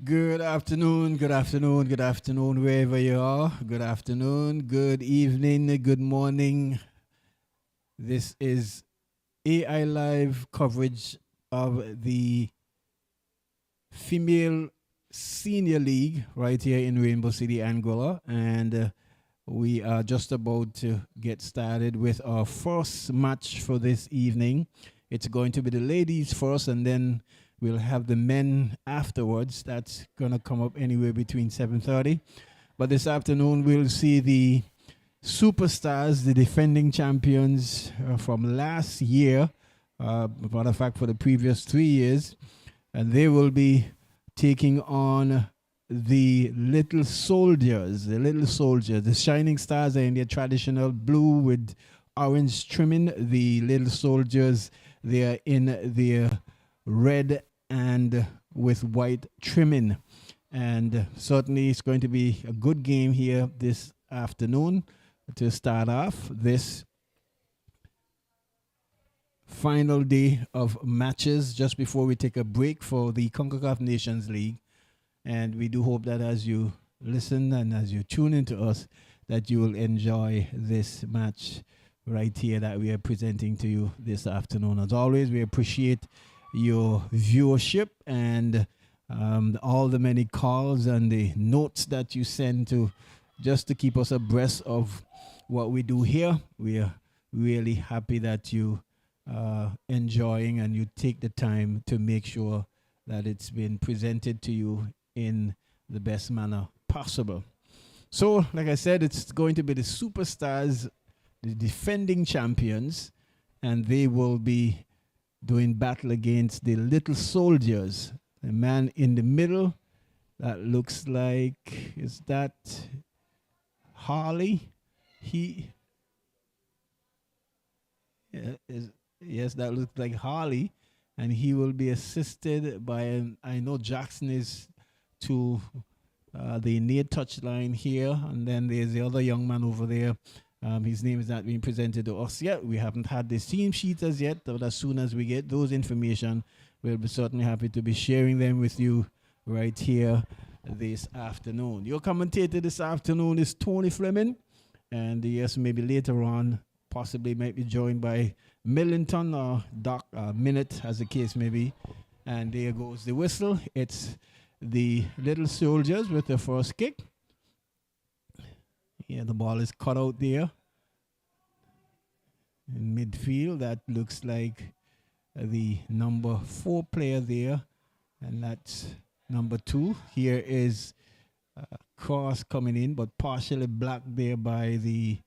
Good afternoon, good afternoon, good afternoon, wherever you are. Good afternoon, good evening, good morning. This is AI Live coverage of the Female Senior League right here in Rainbow City, Angola. And we are just about to get started with our first match for this evening. It's going to be the ladies first, and then we'll have the men afterwards. That's going to come up anywhere between 7:30. But this afternoon, we'll see the superstars, the defending champions from last year, matter of fact, for the previous 3 years. And they will be taking on the little soldiers. The shining stars are in their traditional blue with orange trimming. The little soldiers, they are in their red and with white trimming. And certainly it's going to be a good game here this afternoon to start off this final day of matches just before we take a break for the CONCACAF Nations League. And we do hope that as you listen and as you tune into us, that you will enjoy this match right here that we are presenting to you this afternoon. As always, we appreciate your viewership and all the many calls and the notes that you send to just to keep us abreast of what we do here. We are really happy that you are enjoying and you take the time to make sure that it's been presented to you in the best manner possible. So, like I said, it's going to be the superstars, the defending champions, and they will be doing battle against the little soldiers. The man in the middle, that looks like, is that Harley? Yes, that looks like Harley, and he will be assisted by, I know Jackson is to the near touchline here, and then there's the other young man over there. His name is not being presented to us yet. We haven't had the team sheets as yet, but as soon as we get those information, we'll be certainly happy to be sharing them with you right here this afternoon. Your commentator this afternoon is Tony Fleming, and yes, maybe later on, possibly might be joined by Millington or Doc Minute, as the case may be. And there goes the whistle. It's the little soldiers with the first kick. Yeah, the ball is cut out there in midfield. That looks like the number 4 player there, and that's number 2. Here is cross coming in, but partially blocked there by the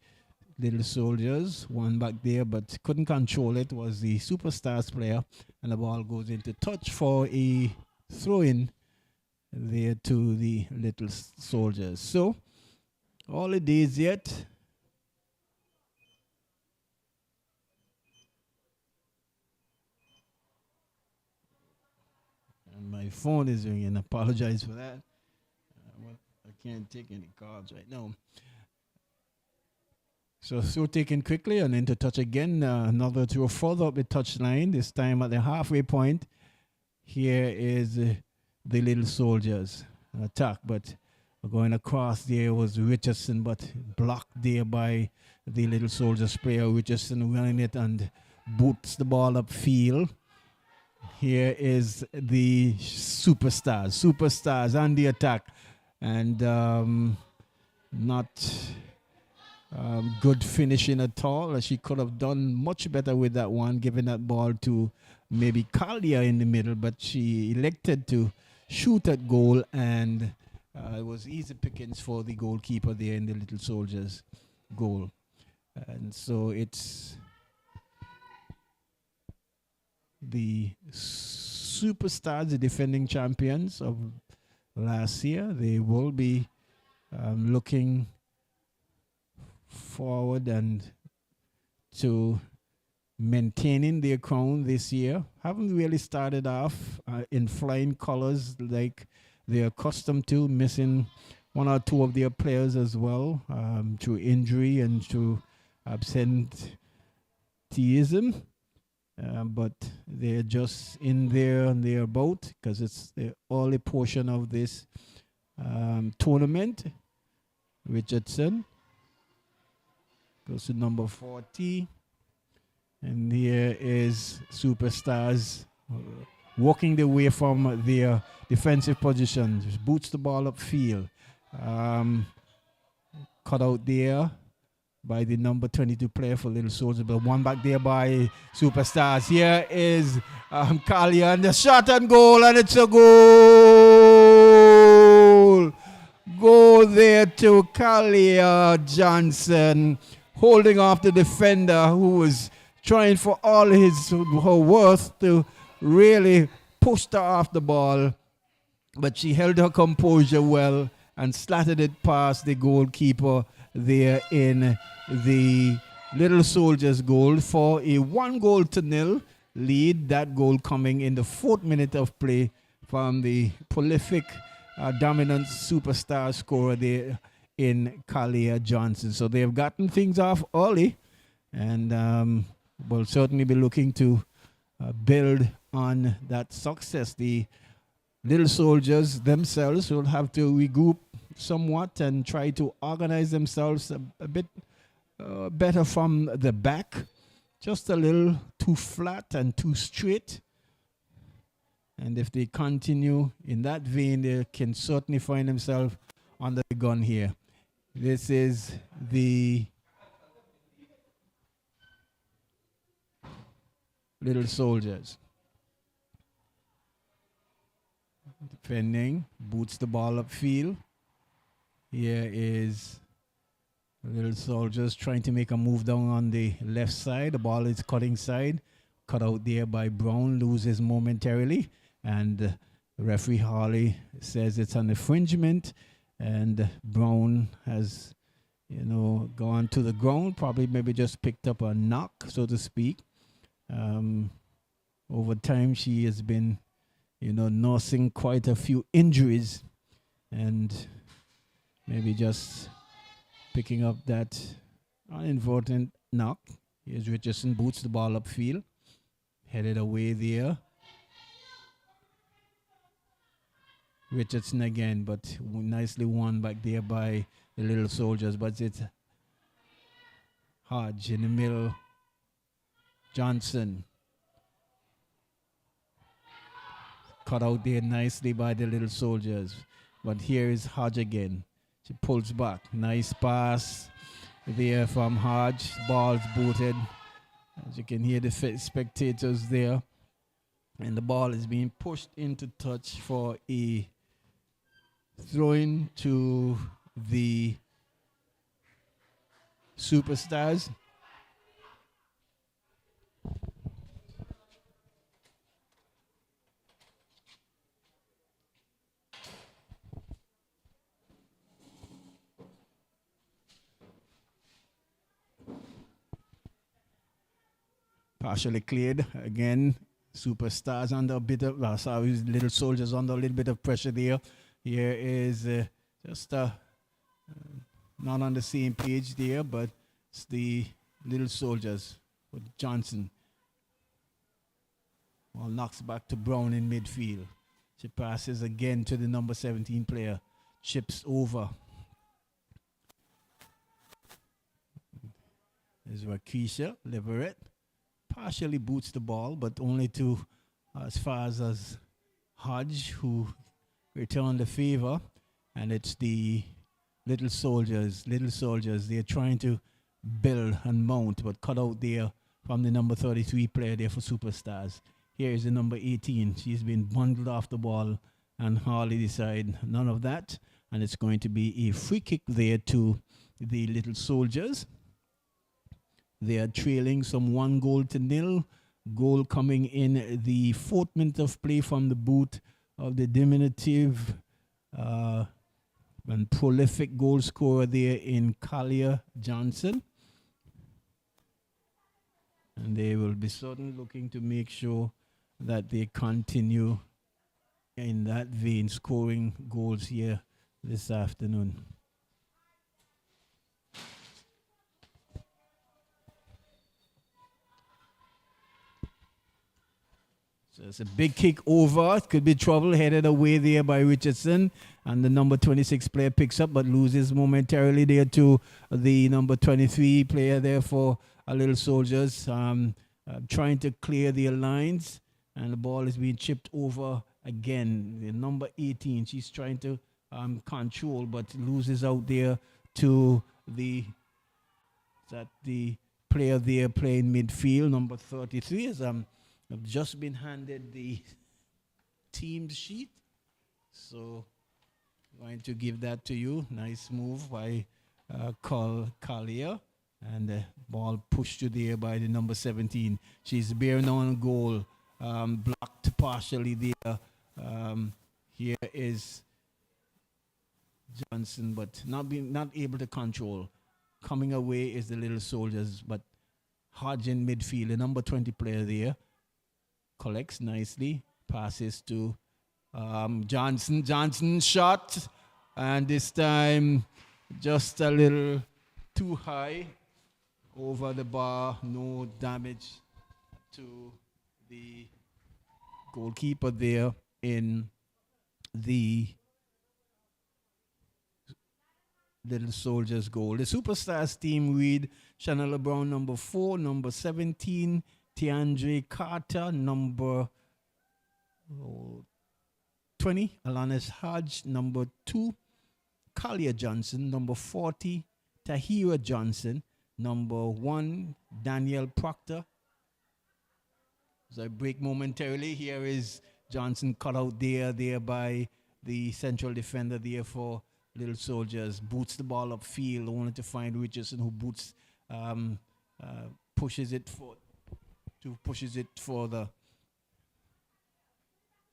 little soldiers. One back there, but couldn't control it, was the superstars player, and the ball goes into touch for a throw-in there to the little soldiers. So all it is yet. And my phone is ringing. I apologize for that. I can't take any calls right now. So taken quickly and into touch again. Another throw further up the touchline, this time at the halfway point. Here is the little soldiers attack, but going across there was Richardson, but blocked there by the little soldiers player. Richardson running it and boots the ball upfield. Here is the superstars on the attack, and not good finishing at all. She could have done much better with that one, giving that ball to maybe Kalia in the middle, but she elected to shoot at goal, and it was easy pickings for the goalkeeper there in the little soldiers' goal. And so it's the superstars, the defending champions of last year. They will be looking forward and to maintaining their crown this year. Haven't really started off in flying colors like they're accustomed to, missing 1 or 2 of their players as well through injury and through absenteeism. but they're just in there and they're about because it's the early portion of this tournament. Richardson goes to number 40. And here is Superstars walking their way from their defensive position. Just boots the ball upfield. Cut out there by the number 22 player for Little Soldiers, but one back there by Superstars. Here is Kalia, and the shot and goal, and it's a goal. Goal there to Kalia Johnson, holding off the defender who was trying for all her worth to really push her off the ball, but she held her composure well and slatted it past the goalkeeper there in the Little Soldiers goal for a 1-0 lead. That goal coming in the 4th minute of play from the prolific, dominant superstar scorer there in Kalia Johnson. So they've gotten things off early, and will certainly be looking to build on that success. The Little Soldiers themselves will have to regroup somewhat and try to organize themselves a bit better from the back. Just a little too flat and too straight. And if they continue in that vein, they can certainly find themselves under the gun here. This is the Little Soldiers. Defending, boots the ball upfield. Here is Little Soldiers trying to make a move down on the left side. The ball is cutting side. Cut out there by Brown, loses momentarily. And referee Harley says it's an infringement. And Brown has, gone to the ground. Probably maybe just picked up a knock, so to speak. Over time, she has been, nursing quite a few injuries. And maybe just picking up that inadvertent knock. Here's Richardson, boots the ball upfield. Headed away there. Richardson again, but nicely won back there by the Little Soldiers. But it's Hodge in the middle. Johnson. Cut out there nicely by the Little Soldiers. But here is Hodge again. She pulls back. Nice pass there from Hodge. Ball's booted. As you can hear the spectators there. And the ball is being pushed into touch for a throw-in to the Superstars. Partially cleared again. Superstars under a bit of, Little Soldiers under a little bit of pressure there. Here is just not on the same page there, but it's the Little Soldiers with Johnson. Ball knocks back to Brown in midfield. She passes again to the number 17 player. Chips over. There's Rakisha Leverett. Partially boots the ball, but only to as far as Hodge, who returned the favor. And it's the Little Soldiers. They're trying to build and mount, but cut out there from the number 33 player there for Superstars. Here is the number 18. She's been bundled off the ball, and Harley decide none of that. And it's going to be a free kick there to the Little Soldiers. They are trailing some 1-0. Goal coming in the 4th minute of play from the boot of the diminutive and prolific goal scorer there in Kalia Johnson. And they will be certainly looking to make sure that they continue in that vein, scoring goals here this afternoon. So it's a big kick over. It could be trouble headed away there by Richardson. And the number 26 player picks up but loses momentarily there to the number 23 player there for Little Soldiers. Trying to clear their lines. And the ball is being chipped over again. The number 18, she's trying to control but loses out there to the player there playing midfield, number 33. As I've just been handed the team sheet, so going to give that to you. Nice move by Collier, and the ball pushed to the air by the number 17. She's bearing on goal, blocked partially there. Here is Johnson, but not able to control. Coming away is the Little Soldiers, but Hodge in midfield, the number 20 player there, collects nicely, passes to Johnson. Johnson shot, and this time just a little too high over the bar. No damage to the goalkeeper there in the Little Soldiers goal. The Superstars team read Chanela Brown, number 4, number 17, Tiandre Carter, number 20, Alanis Hodge, number 2, Collier Johnson, number 40, Tahira Johnson, number 1, Daniel Proctor. As I break momentarily, here is Johnson cut out there by the central defender there for Little Soldiers. Boots the ball upfield, only to find Richardson, who pushes it for the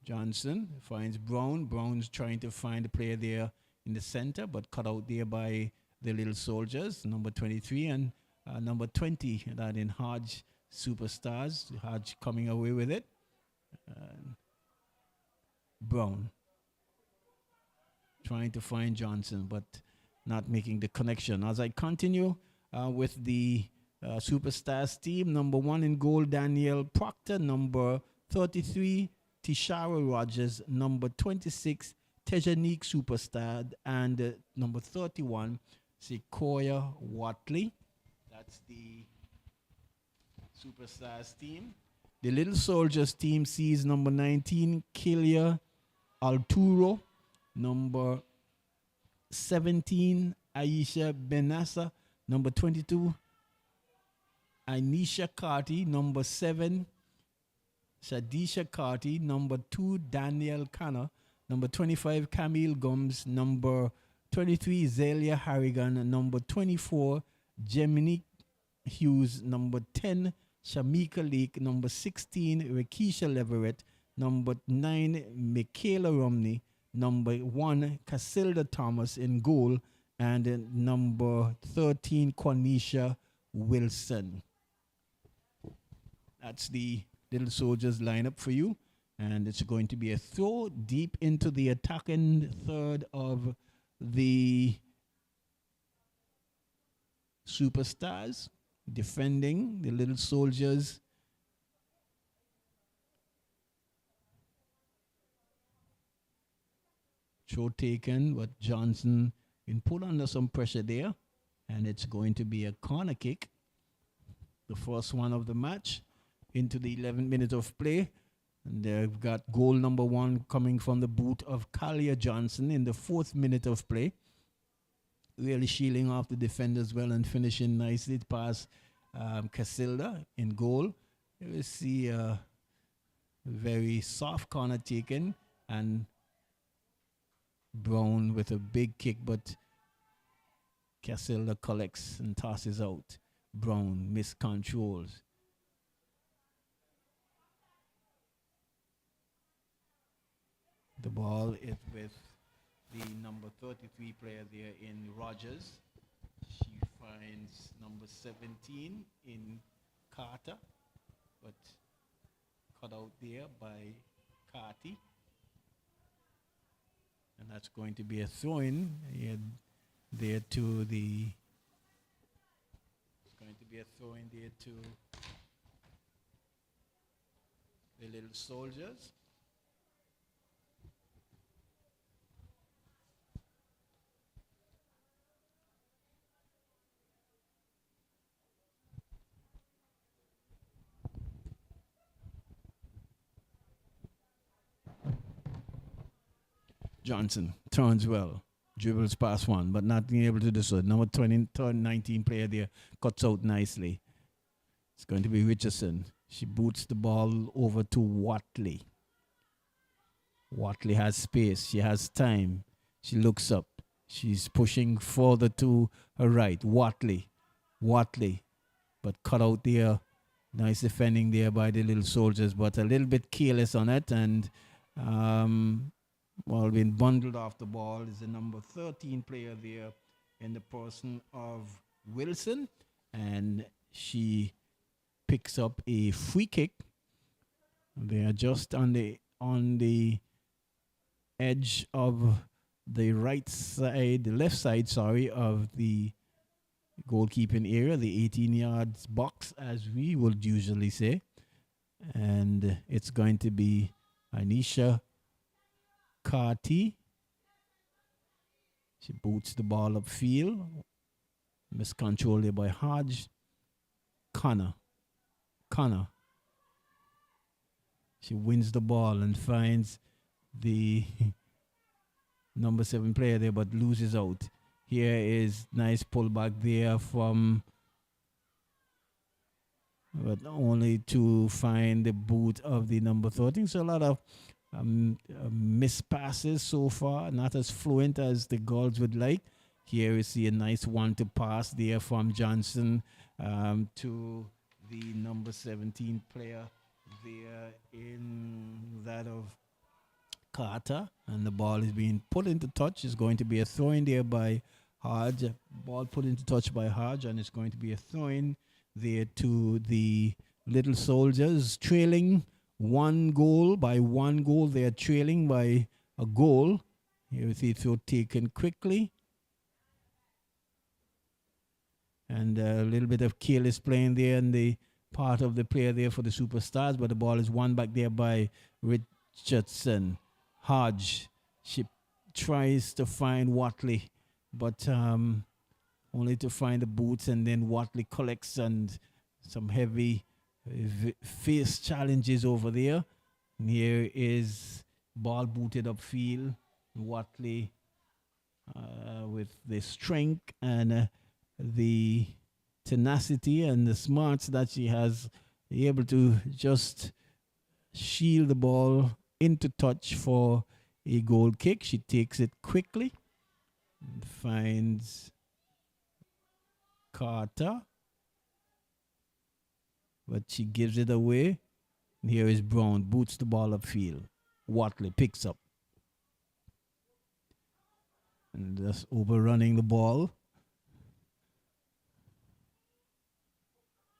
Johnson. Finds Brown. Brown's trying to find a player there in the center, but cut out there by the Little Soldiers, number 23 and number 20, that in Hodge Superstars. Hodge coming away with it. Brown trying to find Johnson, but not making the connection. As I continue with the Superstars team, number 1 in goal, Daniel Proctor, number 33, Tishara Rogers, number 26, Tejanique Superstar, and number 31, Sequoia Watley. That's the Superstars team. The Little Soldiers team sees number 19, Kilia Alturo, number 17, Aisha Benassa, number 22, Anisha Carty, number 7, Shadisha Carty, number 2, Daniel Canna, number 25, Camille Gomes, number 23, Zelia Harrigan, number 24, Geminique Hughes, number 10, Shamika Lake, number 16, Rakisha Leverett, number 9, Michaela Romney, number 1, Casilda Thomas in goal, and number 13, Quanisha Wilson. That's the Little Soldiers lineup for you, and it's going to be a throw deep into the attacking third of the Superstars. Defending the Little Soldiers, throw taken, but Johnson been put under some pressure there, and it's going to be a corner kick, the first one of the match, into the 11th minute of play. And they've got goal number 1 coming from the boot of Collier Johnson in the 4th minute of play. Really shielding off the defenders well and finishing nicely past Casilda in goal. You will see a very soft corner taken, and Brown with a big kick, but Casilda collects and tosses out. Brown miscontrols. The ball is with the number 33 player there in Rogers. She finds number 17 in Carter, but cut out there by Carty. And that's going to be a throw-in there to the... It's going to be a throw-in there to The little soldiers. Johnson turns well, dribbles past one, but not being able to do so. Number 20, 19 player there cuts out nicely. It's going to be Richardson. She boots the ball over to Watley. Watley has space. She has time. She looks up. She's pushing further to her right. Watley. But cut out there. Nice defending there by the little soldiers, but a little bit careless on it. And being bundled off the ball is the number 13 player there in the person of Wilson. And she picks up a free kick. They are just on the edge of the left side, of the goalkeeping area, the 18 yards box, as we would usually say. And it's going to be Anisha Carty. She boots the ball upfield. Miscontrolled there by Hodge. Connor. She wins the ball and finds the number 7 player there, but loses out. Here is nice pullback there but only to find the boot of the number 13. So a lot of missed passes so far, not as fluent as the girls would like. Here we see a nice one to pass there from Johnson to the number 17 player there in that of Carter, and the ball is being put into touch. It's going to be a throw in there by Hodge. Ball put into touch by Hodge, and it's going to be a throw in there to the little soldiers, trailing one goal. They are trailing by a goal. Here we see throw taken quickly. And a little bit of careless playing there in the part of the player there for the Superstars, but the ball is won back there by Richardson. Hodge, she tries to find Watley, but only to find the boots, and then Watley collects, and some heavy face challenges over there. And here is ball booted upfield. Watley with the strength and the tenacity and the smarts that she has, able to just shield the ball into touch for a goal kick. She takes it quickly and finds Carter, but she gives it away. And here is Brown, boots the ball upfield. Watley picks up and just overrunning the ball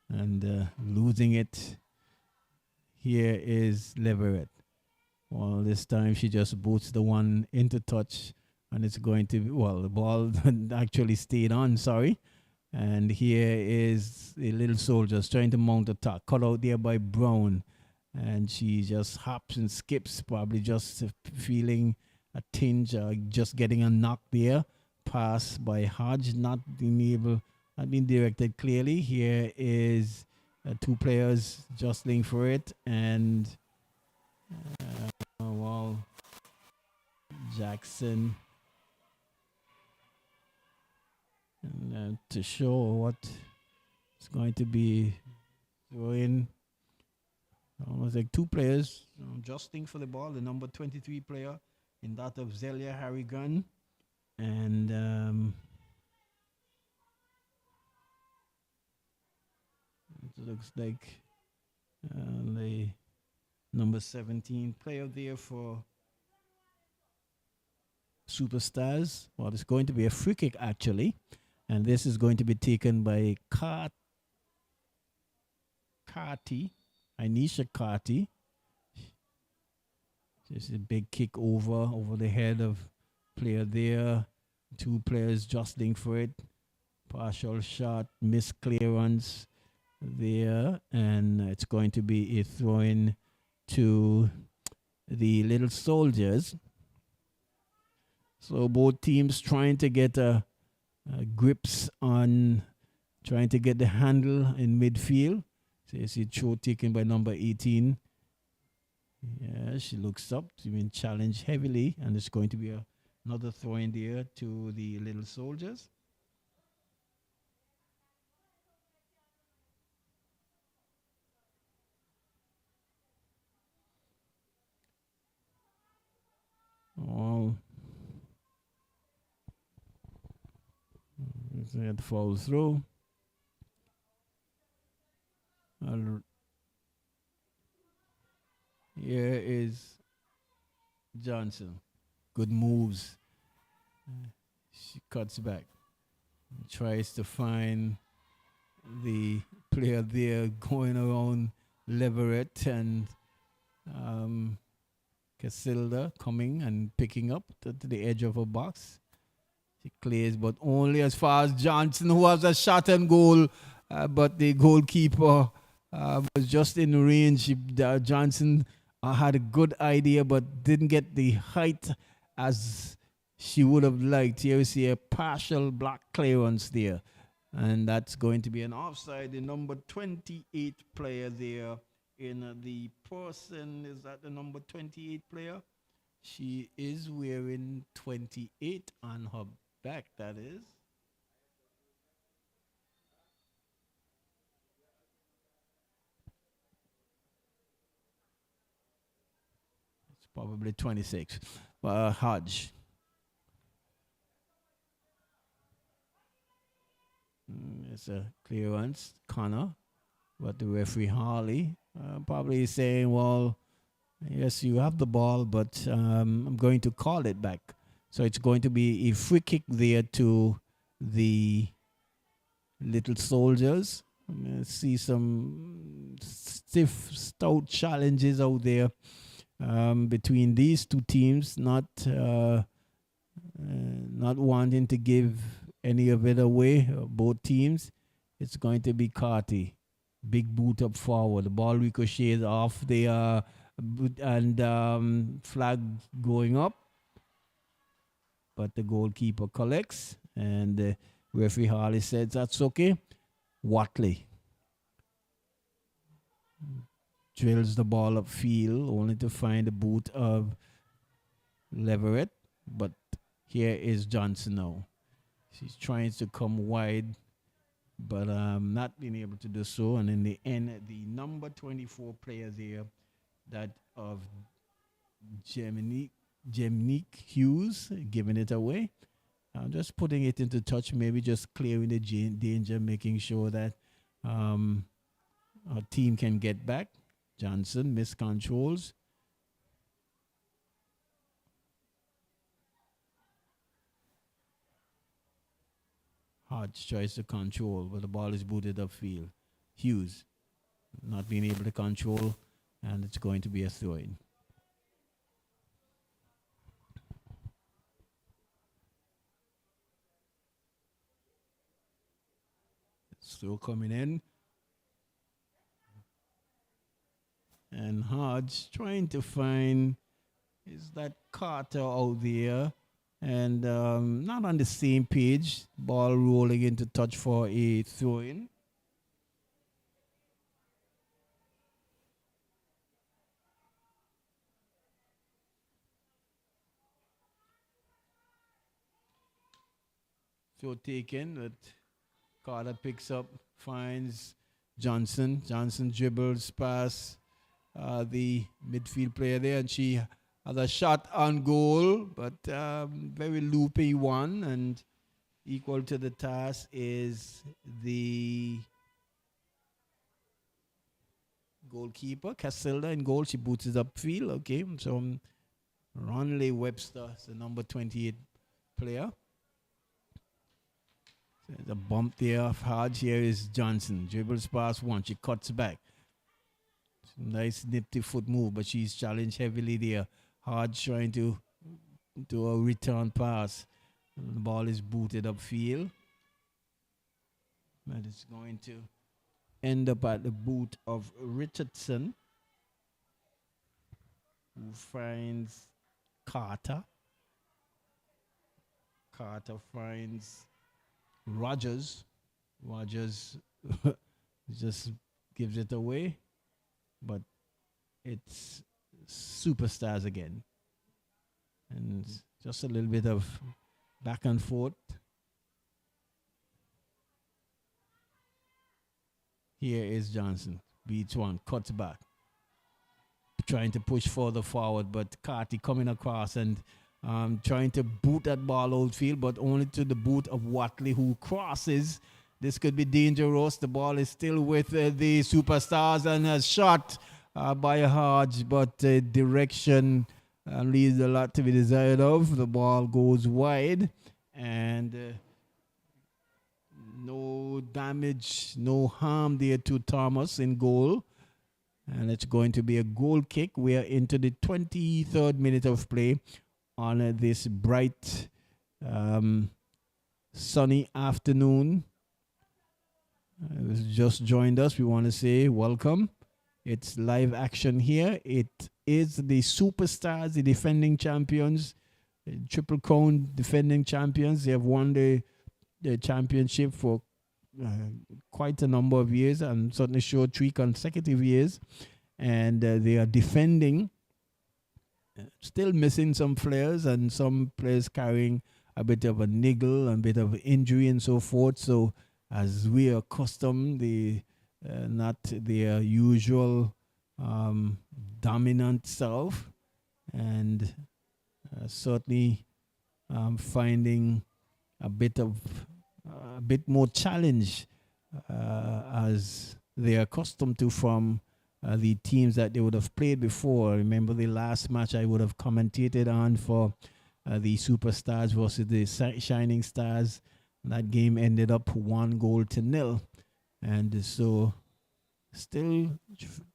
and losing it. Here is Leverett. Well, this time she just boots the one into touch, and it's going to be, the ball actually stayed on, And here is the little soldiers trying to mount attack, cut out there by Brown. And she just hops and skips, probably just feeling a tinge, just getting a knock there. Pass by Hodge, not being directed clearly. Here is 2 players jostling for it, and Jackson, and to show what it's going to be throwing, almost like 2 players jostling for the ball. The number 23 player in that of Zelia Harrigan, and it looks like the number 17 player there for Superstars. Well, it's going to be a free kick actually, and this is going to be taken by Anisha Carty. Just a big kick over the head of player there. 2 players jostling for it. Partial shot, missed clearance there, and it's going to be a throw-in to the Little Soldiers. So both teams trying to get grips on, trying to get the handle in midfield. So you see throw taken by number 18. Yeah, she looks up. She's been challenged heavily, and it's going to be another throw in there to the Little Soldiers. Oh, it falls through. Here is Johnson. Good moves. She cuts back. Tries to find the player there going around Leverett and Casilda coming and picking up to the edge of a box. She clears, but only as far as Johnson, who has a shot and goal, but the goalkeeper was just in range. Johnson had a good idea, but didn't get the height as she would have liked. Here we see a partial block clearance there. And that's going to be an offside. The number 28 player there in the person, is that the number 28 player? She is wearing 28 on her back, that is. It's probably 26. Hodge. It's a clearance, Connor. But the referee, Harley, probably saying, well, yes, you have the ball, but I'm going to call it back. So it's going to be a free kick there to the Little Soldiers. See some stiff, stout challenges out there between these two teams, not wanting to give any of it away, both teams. It's going to be Carty. Big boot up forward. The ball ricochets off the flag going up. But the goalkeeper collects, and referee Harley says that's okay. Watley drills the ball upfield, only to find the boot of Leverett. But here is Johnson now. She's trying to come wide, but not being able to do so. And in the end, the number 24 player there, that of Geminique Hughes, giving it away. Just putting it into touch, maybe just clearing the danger, making sure that our team can get back. Johnson miscontrols. Hodge tries to control, but the ball is booted upfield. Hughes not being able to control, and it's going to be a throw-in. Still coming in. And Hodge trying to find, is that Carter out there? And not on the same page. Ball rolling into touch for a throw-in. Throw taken, but Carter picks up, finds Johnson. Johnson dribbles past the midfield player there, and she has a shot on goal, but very loopy one, and equal to the task is the goalkeeper, Casilda, in goal. She boots it upfield. Okay, so Ronley Webster is the number 28 player. There's a bump there of Hodge. Here is Johnson. Dribbles past one. She cuts back. Nice nifty foot move, but she's challenged heavily there. Hodge trying to do a return pass. The ball is booted upfield. But it's going to end up at the boot of Richardson. who finds Carter. Carter finds Rogers. Rogers just gives it away, but it's superstars again. And just a little bit of back and forth. Here is Johnson. Beats one, cuts back. Trying to push further forward, but Carty coming across and trying to boot that ball outfield, but only to the boot of Watley, who crosses. This could be dangerous. The ball is still with the superstars, and a shot by Hodge, but direction leaves a lot to be desired of. The ball goes wide, and no damage, no harm there to Thomas in goal. And it's going to be a goal kick. We are into the 23rd minute of play on this bright, sunny afternoon. Just joined us. We want to say welcome. It's live action here. It is the Superstars, the defending champions, Triple Crown defending champions. They have won the championship for quite a number of years, and certainly showed 3 consecutive years, and they are defending, still missing some players, and some players carrying a bit of a niggle and a bit of injury and so forth. So as we are accustomed, not their usual dominant self, and certainly finding a bit more challenge as they are accustomed to from the teams that they would have played before. I remember the last match I would have commentated on for the Superstars versus the Shining Stars. That game ended up 1-0, and so still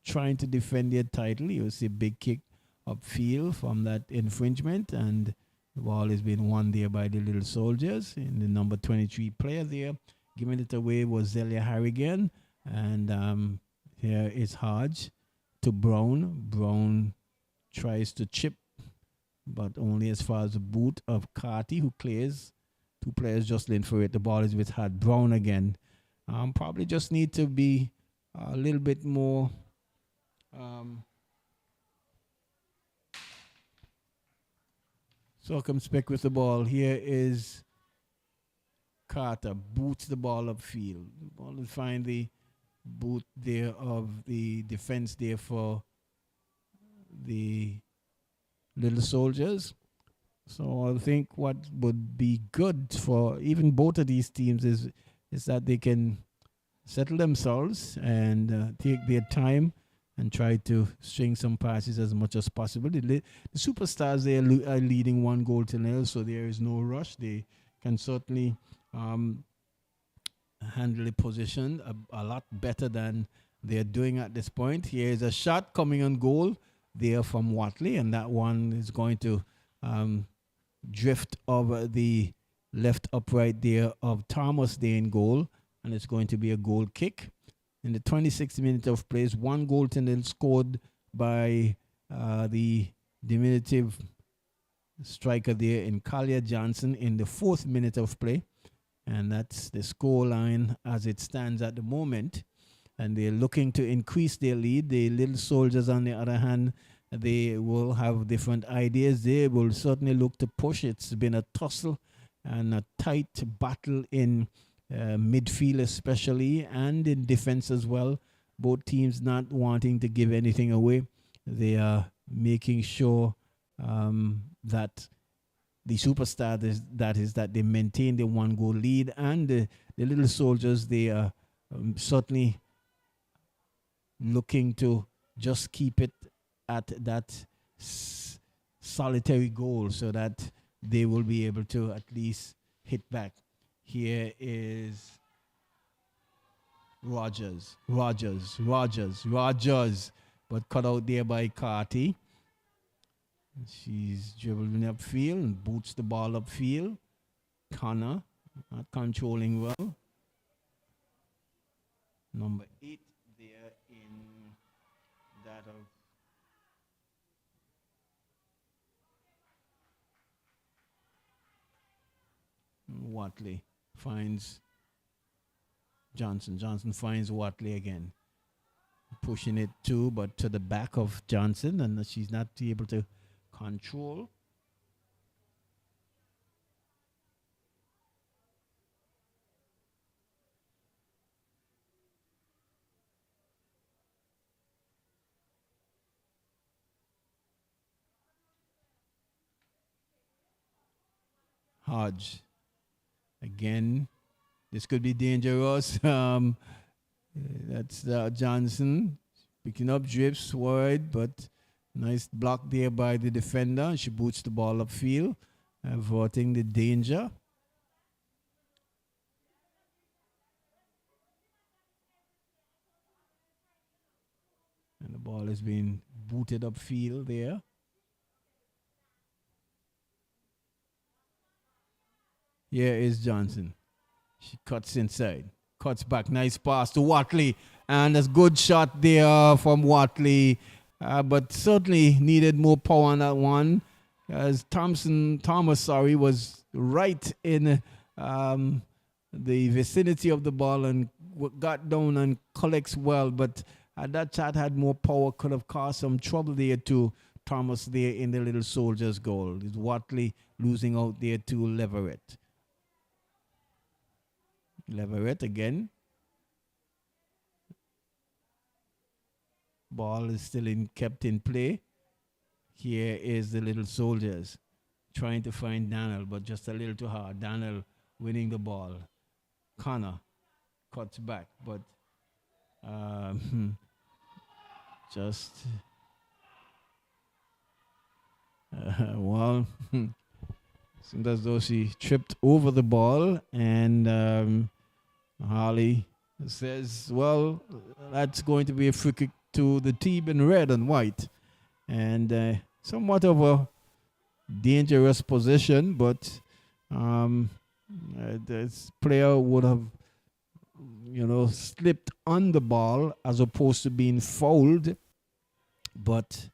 trying to defend their title. You see a big kick upfield from that infringement, and the ball has been won there by the Little Soldiers. And the number 23 player there giving it away was Zelia Harrigan. And here is Hodge to Brown. Brown tries to chip, but only as far as the boot of Carty, who clears. 2 players jostling for it. The ball is with Had Brown again. Probably just need to be a little bit more circumspect with the ball. Here is Carter, boots the ball upfield. The ball will find the boot there of the defense there for the Little Soldiers. So I think what would be good for even both of these teams is that they can settle themselves and take their time and try to string some passes as much as possible. The Superstars, they are leading 1-0, so there is no rush. They can certainly handle the position a lot better than they're doing at this point. Here is a shot coming on goal there from Watley, and that one is going to drift over the left upright there of Thomas there in goal, and it's going to be a goal kick. In the 26th minute of play, 1-0 scored by the diminutive striker there in Collier Johnson in the 4th minute of play. And that's the score line as it stands at the moment. And they're looking to increase their lead. The Little Soldiers, on the other hand, they will have different ideas. They will certainly look to push. It's been a tussle and a tight battle in midfield especially, and in defense as well. Both teams not wanting to give anything away. They are making sure that the Superstar that they maintain the 1-goal lead, and the Little Soldiers, they are certainly looking to just keep it at that solitary goal so that they will be able to at least hit back. Here is Rogers, but cut out there by Carty. She's dribbling upfield and boots the ball upfield. Connor not controlling well. Number 8 there in that of Watley finds Johnson. Johnson finds Watley again. Pushing it too, but to the back of Johnson, and she's not able to control. Hodge. Again, this could be dangerous. That's Johnson picking up drips wide, but nice block there by the defender. She boots the ball upfield, averting the danger. And the ball is being booted upfield there. Here is Johnson. She cuts inside. Cuts back. Nice pass to Watley. And a good shot there from Watley. But certainly needed more power on that one. As Thomas was right in the vicinity of the ball and got down and collects well. But that shot had more power. Could have caused some trouble there to Thomas there in the Little Soldiers goal. It's Watley losing out there to Leverett. Leverett again. Ball is still kept in play. Here is the Little Soldiers trying to find Daniel, but just a little too hard. Daniel winning the ball. Connor cuts back, but just well, seemed as though she tripped over the ball, and Harley says, well, that's going to be a free kick to the team in red and white. And somewhat of a dangerous position, but this player would have, slipped on the ball as opposed to being fouled. But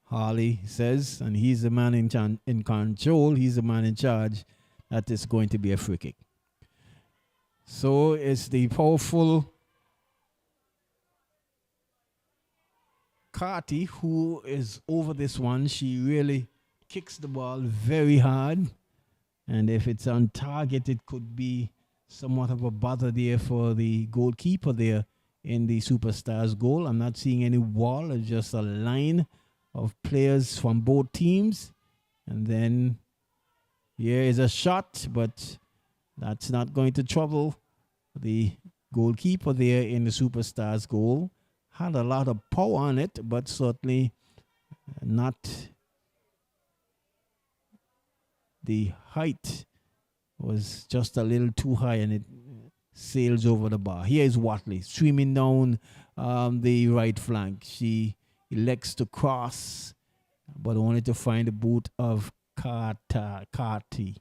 Harley says, and he's the man in control, he's the man in charge, that is going to be a free kick. So it's the powerful Carty who is over this one. She really kicks the ball very hard. And if it's on target, it could be somewhat of a bother there for the goalkeeper there in the Superstars goal. I'm not seeing any wall. It's just a line of players from both teams. And then here is a shot, but that's not going to trouble the goalkeeper there in the Superstars goal. Had a lot of power on it, but certainly not the height. Was just a little too high, and it sails over the bar. Here is Watley streaming down the right flank. She elects to cross, but only to find the boot of Carty.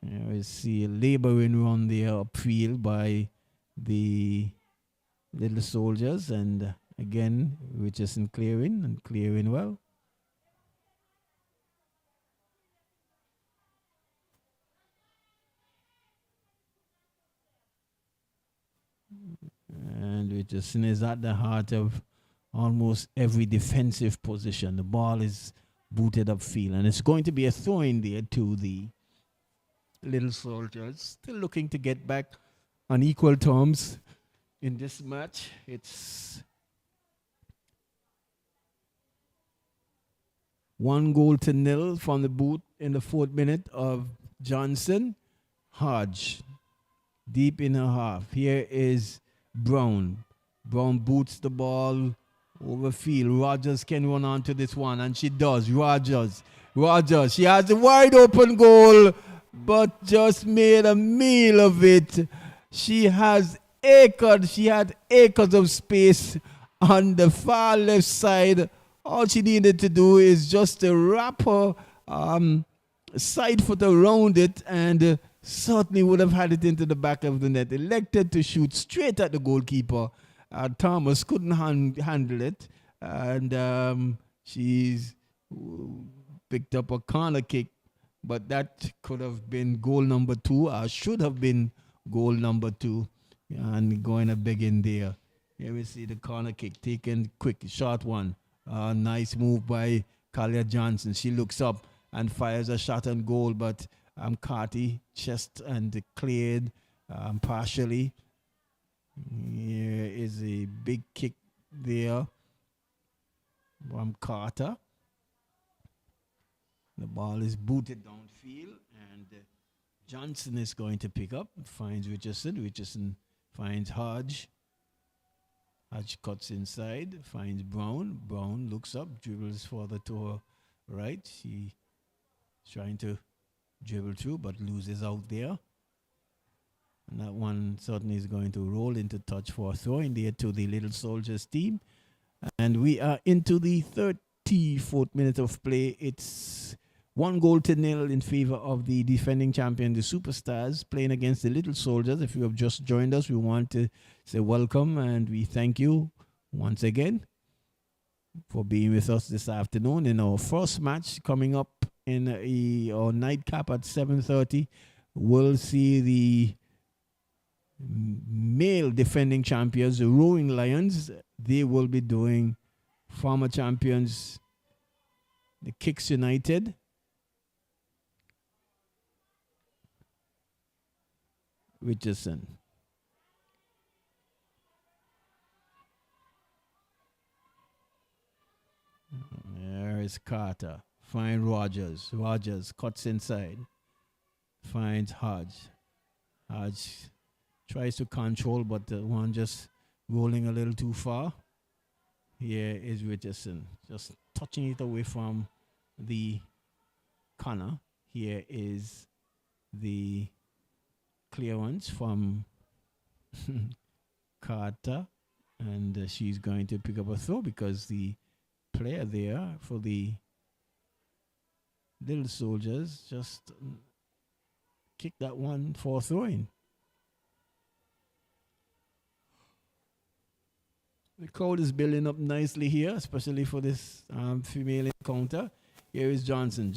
We see a laboring run there upfield by the Little Soldiers, and again Richardson clearing well. And Richardson is at the heart of almost every defensive position. The ball is booted upfield, and it's going to be a throw in there to the Little Soldiers. Still looking to get back on equal terms in this match. It's 1-0 from the boot in the 4th minute of Johnson. Hodge deep in her half. Here is Brown. Brown boots the ball over field. Rogers can run onto this one, and she does. Rogers. She has a wide open goal, but just made a meal of it. She had acres of space on the far left side. All she needed to do is just to wrap her side foot around it, and certainly would have had it into the back of the net. Elected to shoot straight at the goalkeeper. Thomas couldn't handle it, and she's picked up a corner kick, but that could have been goal number 2, or should have been goal number 2, and going a big in there. Here we see the corner kick taken quick, short one. Nice move by Kalia Johnson. She looks up and fires a shot on goal, but Carty chest and cleared partially. Here is a big kick there from Carter. The ball is booted downfield, and Johnson is going to pick up. Finds Richardson. Richardson finds Hodge. Hodge cuts inside. Finds Brown. Brown looks up, dribbles further to her right. She's trying to dribble through, but loses out there. And that one certainly is going to roll into touch for a throw in there to the Little Soldiers team. And we are into the 34th minute of play. It's 1-0 in favor of the defending champion, the Superstars, playing against the Little Soldiers. If you have just joined us, we want to say welcome, and we thank you once again for being with us this afternoon in our first match coming up in our nightcap at 7:30. We'll see the male defending champions, the Rowing Lions. They will be doing former champions, the Kicks United. Richardson. There is Carter. Find Rogers. Rogers cuts inside. Finds Hodge. Hodge tries to control, but the one just rolling a little too far. Here is Richardson. Just touching it away from the corner. Here is the clearance from Carter. And she's going to pick up a throw because the player there for the Little Soldiers just kicked that one for throwing. The crowd is building up nicely here, especially for this female encounter. Here is Johnson.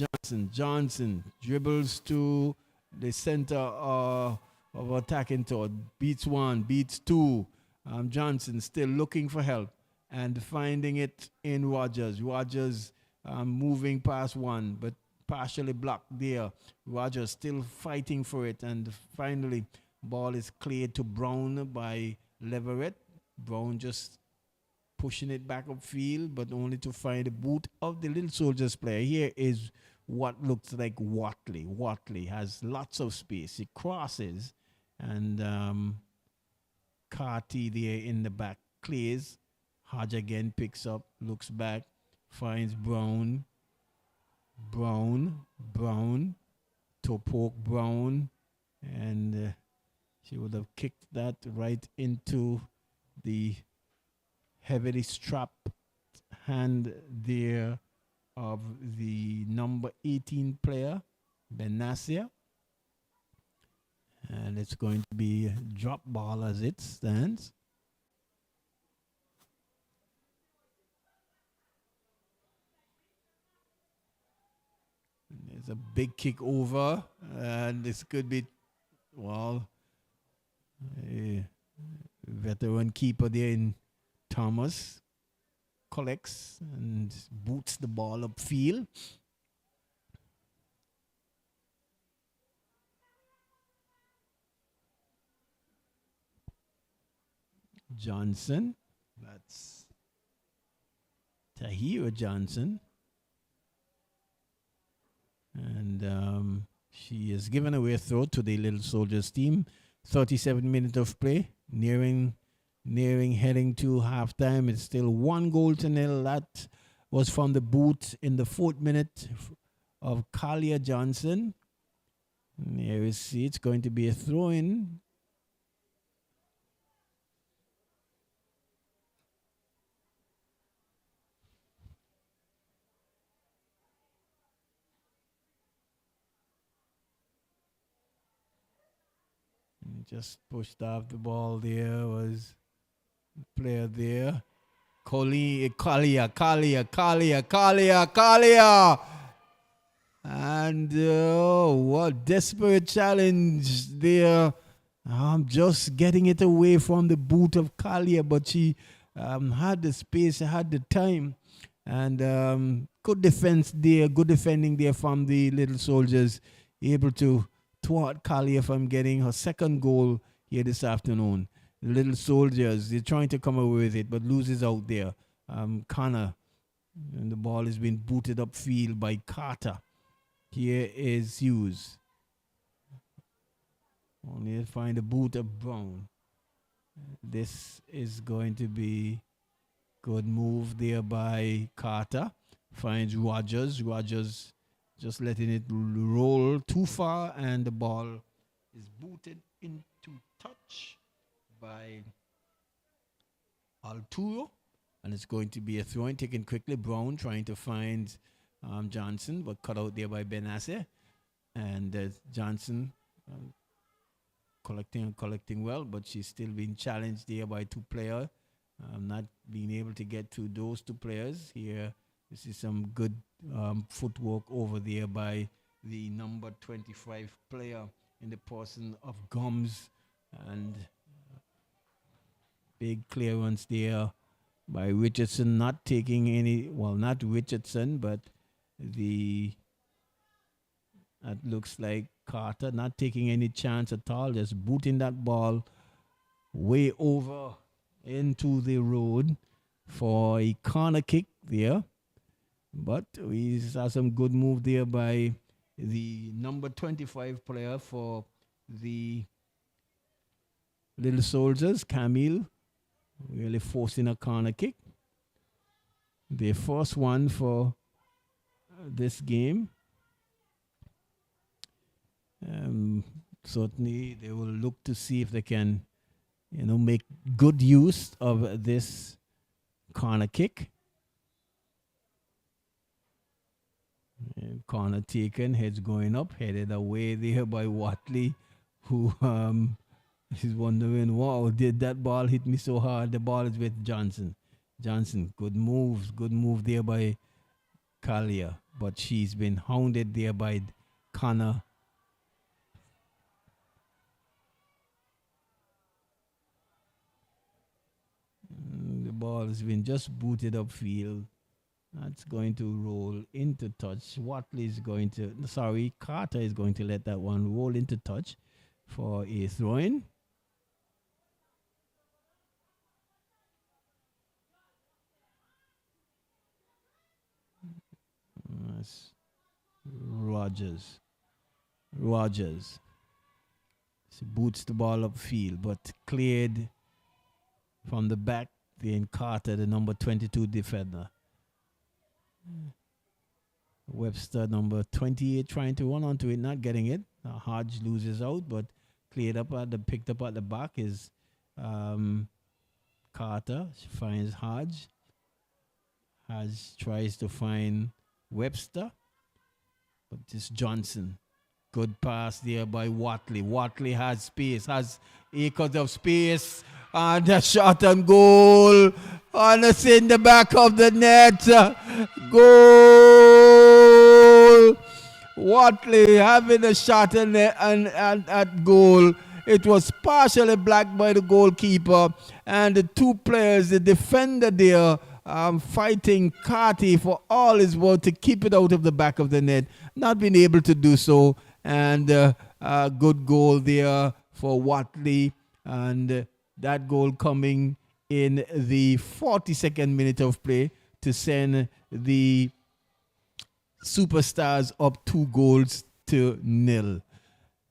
Johnson dribbles to the center of attacking thought. Beats one, beats two. Johnson still looking for help and finding it in Rogers. Rogers moving past one, but partially blocked there. Rogers still fighting for it, and finally ball is cleared to Brown by Leverett. Brown just pushing it back upfield, but only to find the boot of the Little Soldiers player. Here is what looks like Watley. Watley has lots of space. He crosses, and Carty there in the back clears. Hodge again picks up, looks back, finds Brown. Brown to poke Brown, and she would have kicked that right into the heavily strapped hand there of the number 18 player, Benassia. And it's going to be a drop ball as it stands. There's a big kick over, and this could be, well, a veteran keeper there in Thomas collects and boots the ball upfield. Johnson, that's Tahira Johnson. And she has given away a throw to the Little Soldiers team. 37 minutes of play, nearing heading to halftime. It's still 1-0. That was from the boot in the 4th minute of Kalia Johnson. And here we see it's going to be a throw-in. Just pushed off the ball there, was player there. Kalia. And what desperate challenge there. Just getting it away from the boot of Kalia, but she had the space, had the time, and good defense there, good defending there from the little soldiers, able to thwart Kalia from getting her second goal here this afternoon. The little soldiers, they're trying to come away with it, but loses out there. Connor, and the ball is being booted upfield by Carter. Here is Hughes. Only to find the boot of Brown. This is going to be good move there by Carter. Finds Rogers. Rogers just letting it roll too far, and the ball is booted into touch by Arturo. And it's going to be a throw-in taken quickly. Brown trying to find Johnson, but cut out there by Benacer. And Johnson collecting well, but she's still being challenged there by two players. Not being able to get to those two players here. This is some good footwork over there by the number 25 player in the person of Gums, and big clearance there by Richardson, not taking any, well, not Richardson, but that looks like Carter, not taking any chance at all, just booting that ball way over into the road for a corner kick there. But we saw some good move there by the number 25 player for the Little Soldiers, Camille, really forcing a corner kick. The first one for this game. Certainly they will look to see if they can, make good use of this corner kick. And corner taken, heads going up, headed away there by Watley, who is wondering, wow, did that ball hit me so hard? The ball is with Johnson. Johnson, good move there by Kalia, but she's been hounded there by Connor. The ball has been just booted upfield. That's going to roll into touch. Carter is going to let that one roll into touch for a throw-in. That's Rogers. She boots the ball upfield, but cleared from the back. Then Carter, the number 22 defender. Webster, number 28, trying to run onto it, not getting it. Hodge loses out, but picked up at the back is Carter. She finds Hodge. Hodge tries to find Webster, but it's Johnson. Good pass there by Watley. Watley has space, has acres of space. And a shot on goal. And it's in the back of the net. Goal. Watley having a shot at goal. It was partially blocked by the goalkeeper. And the two players, the defender there, fighting Carty for all his worth to keep it out of the back of the net. Not being able to do so. And a good goal there for Watley. And that goal coming in the 42nd minute of play to send the Superstars up 2-0.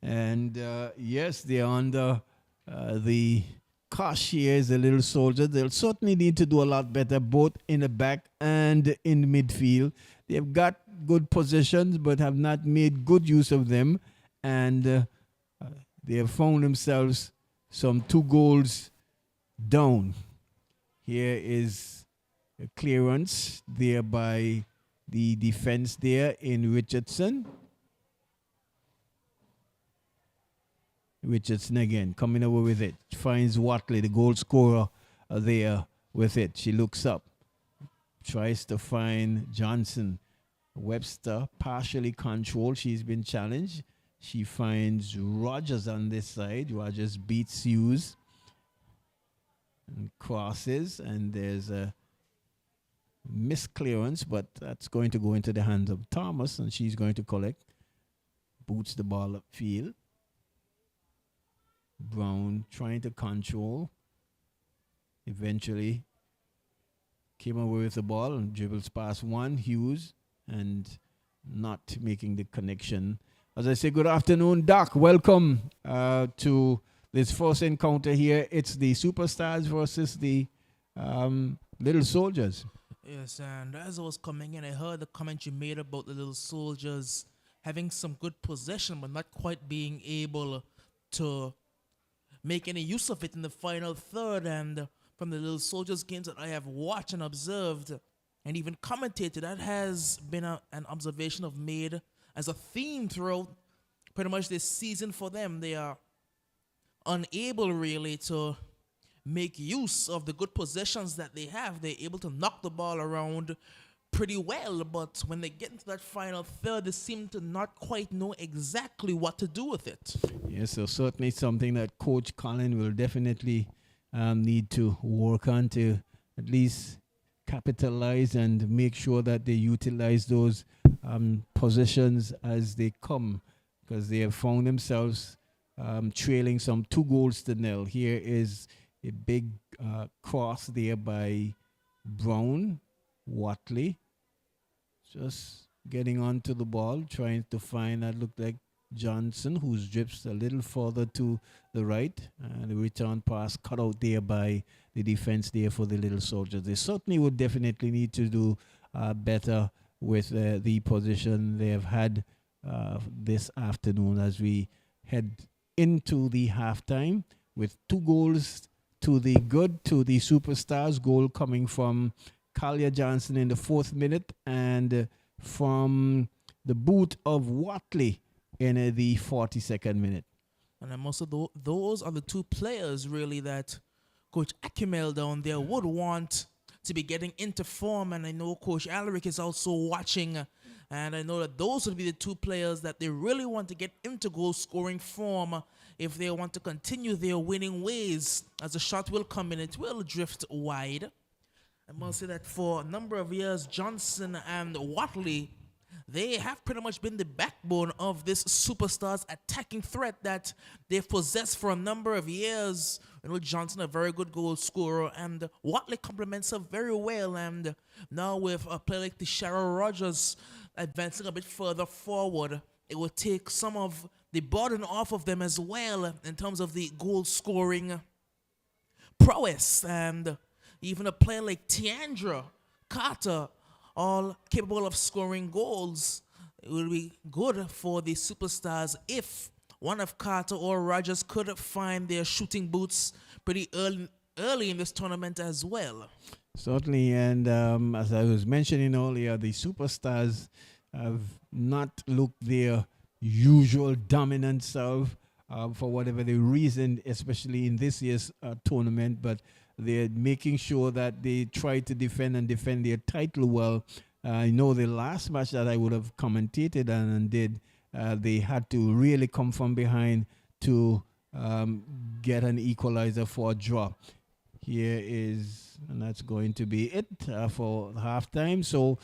And yes, they're under the cosh here as a Little Soldier. They'll certainly need to do a lot better, both in the back and in the midfield. They've got good positions, but have not made good use of them. And they have found themselves some 2 goals down. Here is a clearance there by the defense there in Richardson. Richardson again coming over with it. Finds Watley, the goal scorer, there with it. She looks up. Tries to find Johnson. Webster partially controlled. She's been challenged. She finds Rogers on this side. Rogers beats Hughes and crosses, and there's a misclearance, but that's going to go into the hands of Thomas, and she's going to collect. Boots the ball upfield. Brown trying to control. Eventually came away with the ball and dribbles past one, Hughes, and not making the connection. As I say, good afternoon, Doc. Welcome to this first encounter here. It's the Superstars versus the Little Soldiers. Yes, and as I was coming in, I heard the comment you made about the Little Soldiers having some good possession, but not quite being able to make any use of it in the final third. And from the Little Soldiers games that I have watched and observed and even commentated, that has been an observation I've made as a theme throughout pretty much this season for them. They are unable really to make use of the good possessions that they have. They're able to knock the ball around pretty well, but when they get into that final third, they seem to not quite know exactly what to do with it. Yes, so certainly something that Coach Colin will definitely need to work on to at least capitalize and make sure that they utilize those positions as they come, because they have found themselves trailing some 2-0. Here is a big cross there by Brown. Watley just getting onto the ball, trying to find, that looked like Johnson, who's drifts a little further to the right, and the return pass cut out there by the defense there for the Little Soldiers. They certainly would definitely need to do better with the position they have had this afternoon as we head into the halftime with 2 goals to the good, to the Superstars. Goal coming from Kalia Johnson in the 4th minute, and from the boot of Watley in the 42nd minute. And I'm also those are the two players really that Coach Akimel down there would want to be getting into form. And I know Coach Alaric is also watching, and I know that those would be the two players that they really want to get into goal scoring form if they want to continue their winning ways. As a shot will come in, it will drift wide. I must say that for a number of years, Johnson and Watley, they have pretty much been the backbone of this Superstars attacking threat that they've possessed for a number of years. You know, Johnson, a very good goal scorer, and Watley complements her very well. And now with a player like Tishara Rogers advancing a bit further forward, it will take some of the burden off of them as well in terms of the goal scoring prowess. And even a player like Tiandra Carter, all capable of scoring goals. It will be good for the Superstars if one of Carter or Rogers could find their shooting boots pretty early in this tournament as well. Certainly, and as I was mentioning earlier, the Superstars have not looked their usual dominant self for whatever the reason, especially in this year's tournament, but they're making sure that they try to defend their title well. I know the last match that I would have commentated and did, they had to really come from behind to get an equalizer for a draw. Here is, and that's going to be it for halftime. So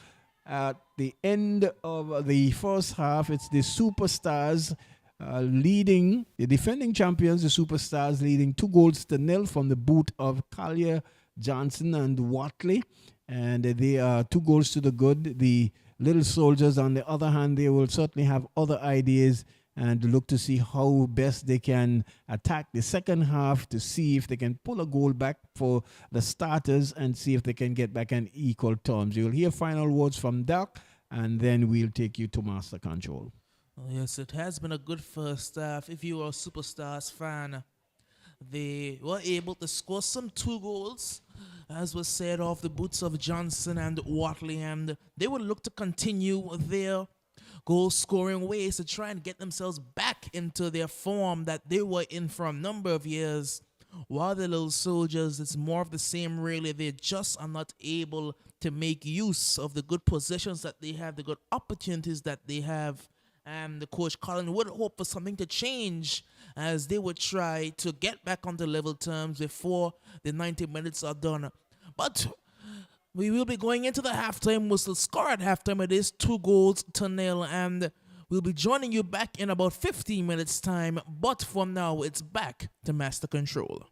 at the end of the first half, it's the Superstars leading, the defending champions, the Superstars, leading 2-0 from the boot of Kalia Johnson and Watley. And they are 2 goals to the good. The Little Soldiers, on the other hand, they will certainly have other ideas and look to see how best they can attack the second half to see if they can pull a goal back for the starters and see if they can get back on equal terms. You'll hear final words from Doc, and then we'll take you to Master Control. Oh, yes, it has been a good first half. If you are a Superstars fan, they were able to score some 2 goals, as was said, off the boots of Johnson and Watley, and they will look to continue their goal scoring ways to try and get themselves back into their form that they were in for a number of years. While the Little Soldiers, it's more of the same really. They just are not able to make use of the good positions that they have, the good opportunities that they have. And the coach Colin would hope for something to change as they would try to get back on the level terms before the 90 minutes are done. But we will be going into the halftime. We'll still score at halftime. It is 2 goals to nil. And we'll be joining you back in about 15 minutes' time. But for now, it's back to Master Control.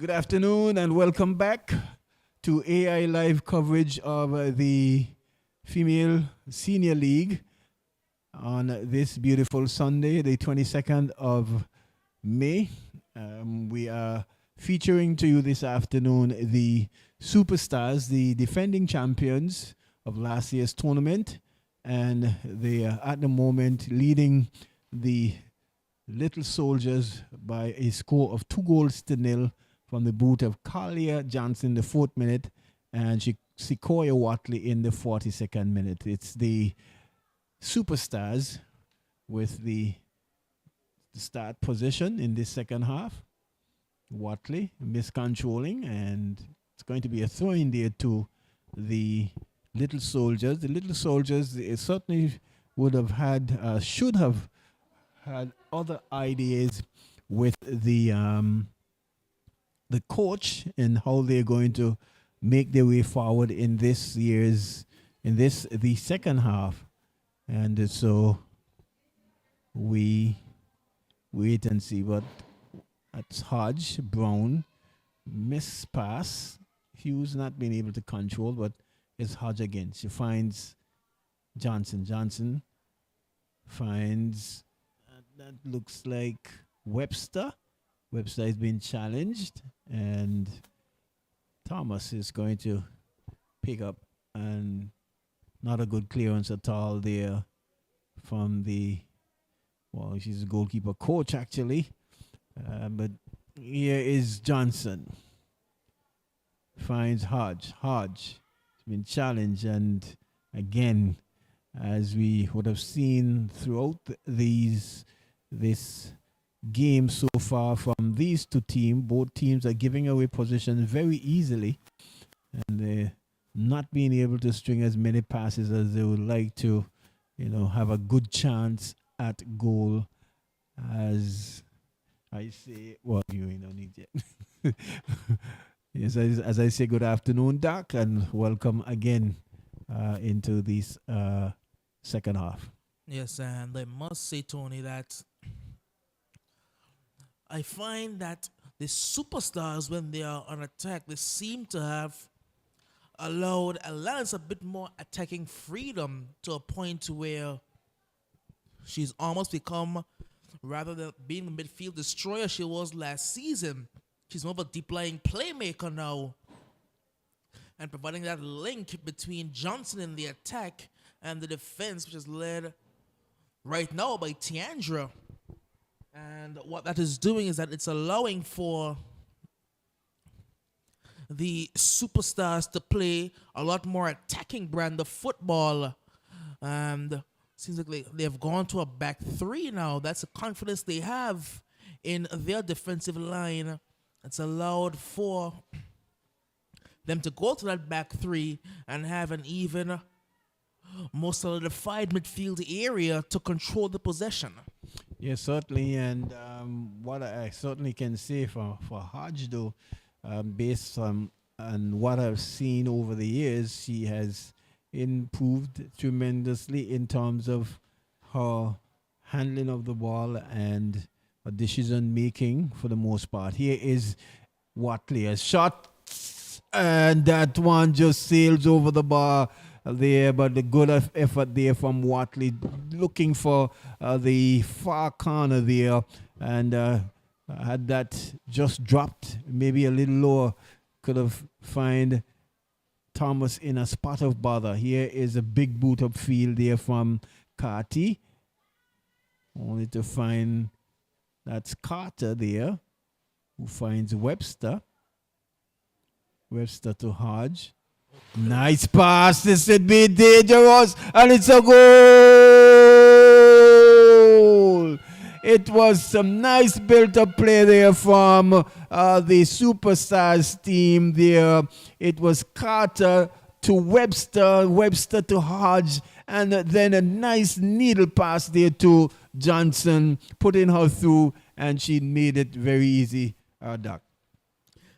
Good afternoon and welcome back to AI live coverage of the Female Senior League on this beautiful Sunday, the 22nd of May. We are featuring to you this afternoon the Superstars, the defending champions of last year's tournament, and they are at the moment leading the Little Soldiers by a score of 2-0 from the boot of Kalia Johnson in the 4th minute and Sequoia Watley in the 42nd minute. It's the Superstars with the start position in this second half. Watley miscontrolling, and it's going to be a throw in there to the Little Soldiers. The Little Soldiers certainly would have had, should have had other ideas with the coach and how they're going to make their way forward in the second half. And so we wait and see. But that's Hodge, Brown, miss pass. Hughes not being able to control, but it's Hodge again. She finds Johnson. Johnson finds, that looks like Webster. Webster is being challenged, and Thomas is going to pick up, and not a good clearance at all there from she's a goalkeeper coach actually. But here is Johnson. Finds Hodge. Hodge has been challenged, and again, as we would have seen throughout this game so far from these two teams, both teams are giving away possession very easily, and they're not being able to string as many passes as they would like to, have a good chance at goal. As I say, well, you don't need it. Yes, as I say, good afternoon, Doc, and welcome again into this second half. Yes, and I must say, Tony, that I find that the Superstars, when they are on attack, they seem to have allowed Alanis a bit more attacking freedom to a point where she's almost become, rather than being the midfield destroyer she was last season, she's more of a deep-lying playmaker now, and providing that link between Johnson in the attack and the defense, which is led right now by Tiandra. And what that is doing is that it's allowing for the Superstars to play a lot more attacking brand of football. And seems like they've gone to a back three now. That's the confidence they have in their defensive line. It's allowed for them to go to that back three and have an even more solidified midfield area to control the possession. Yes, certainly. And what I certainly can say for Hodge, though, based on what I've seen over the years, she has improved tremendously in terms of her handling of the ball and her decision making for the most part. Here is Watley, a shot, and that one just sails over the bar there, but the good effort there from Watley, looking for the far corner there, and had that just dropped maybe a little lower, could have find Thomas in a spot of bother. Here is a big boot up field there from Carty, only to find that's Carter there, who finds Webster. Webster to Hodge. Nice pass. This would be dangerous, and it's a goal. It was some nice built-up play there from the Superstars team there. It was Carter to Webster, Webster to Hodge, and then a nice needle pass there to Johnson, putting her through, and she made it very easy, Doc.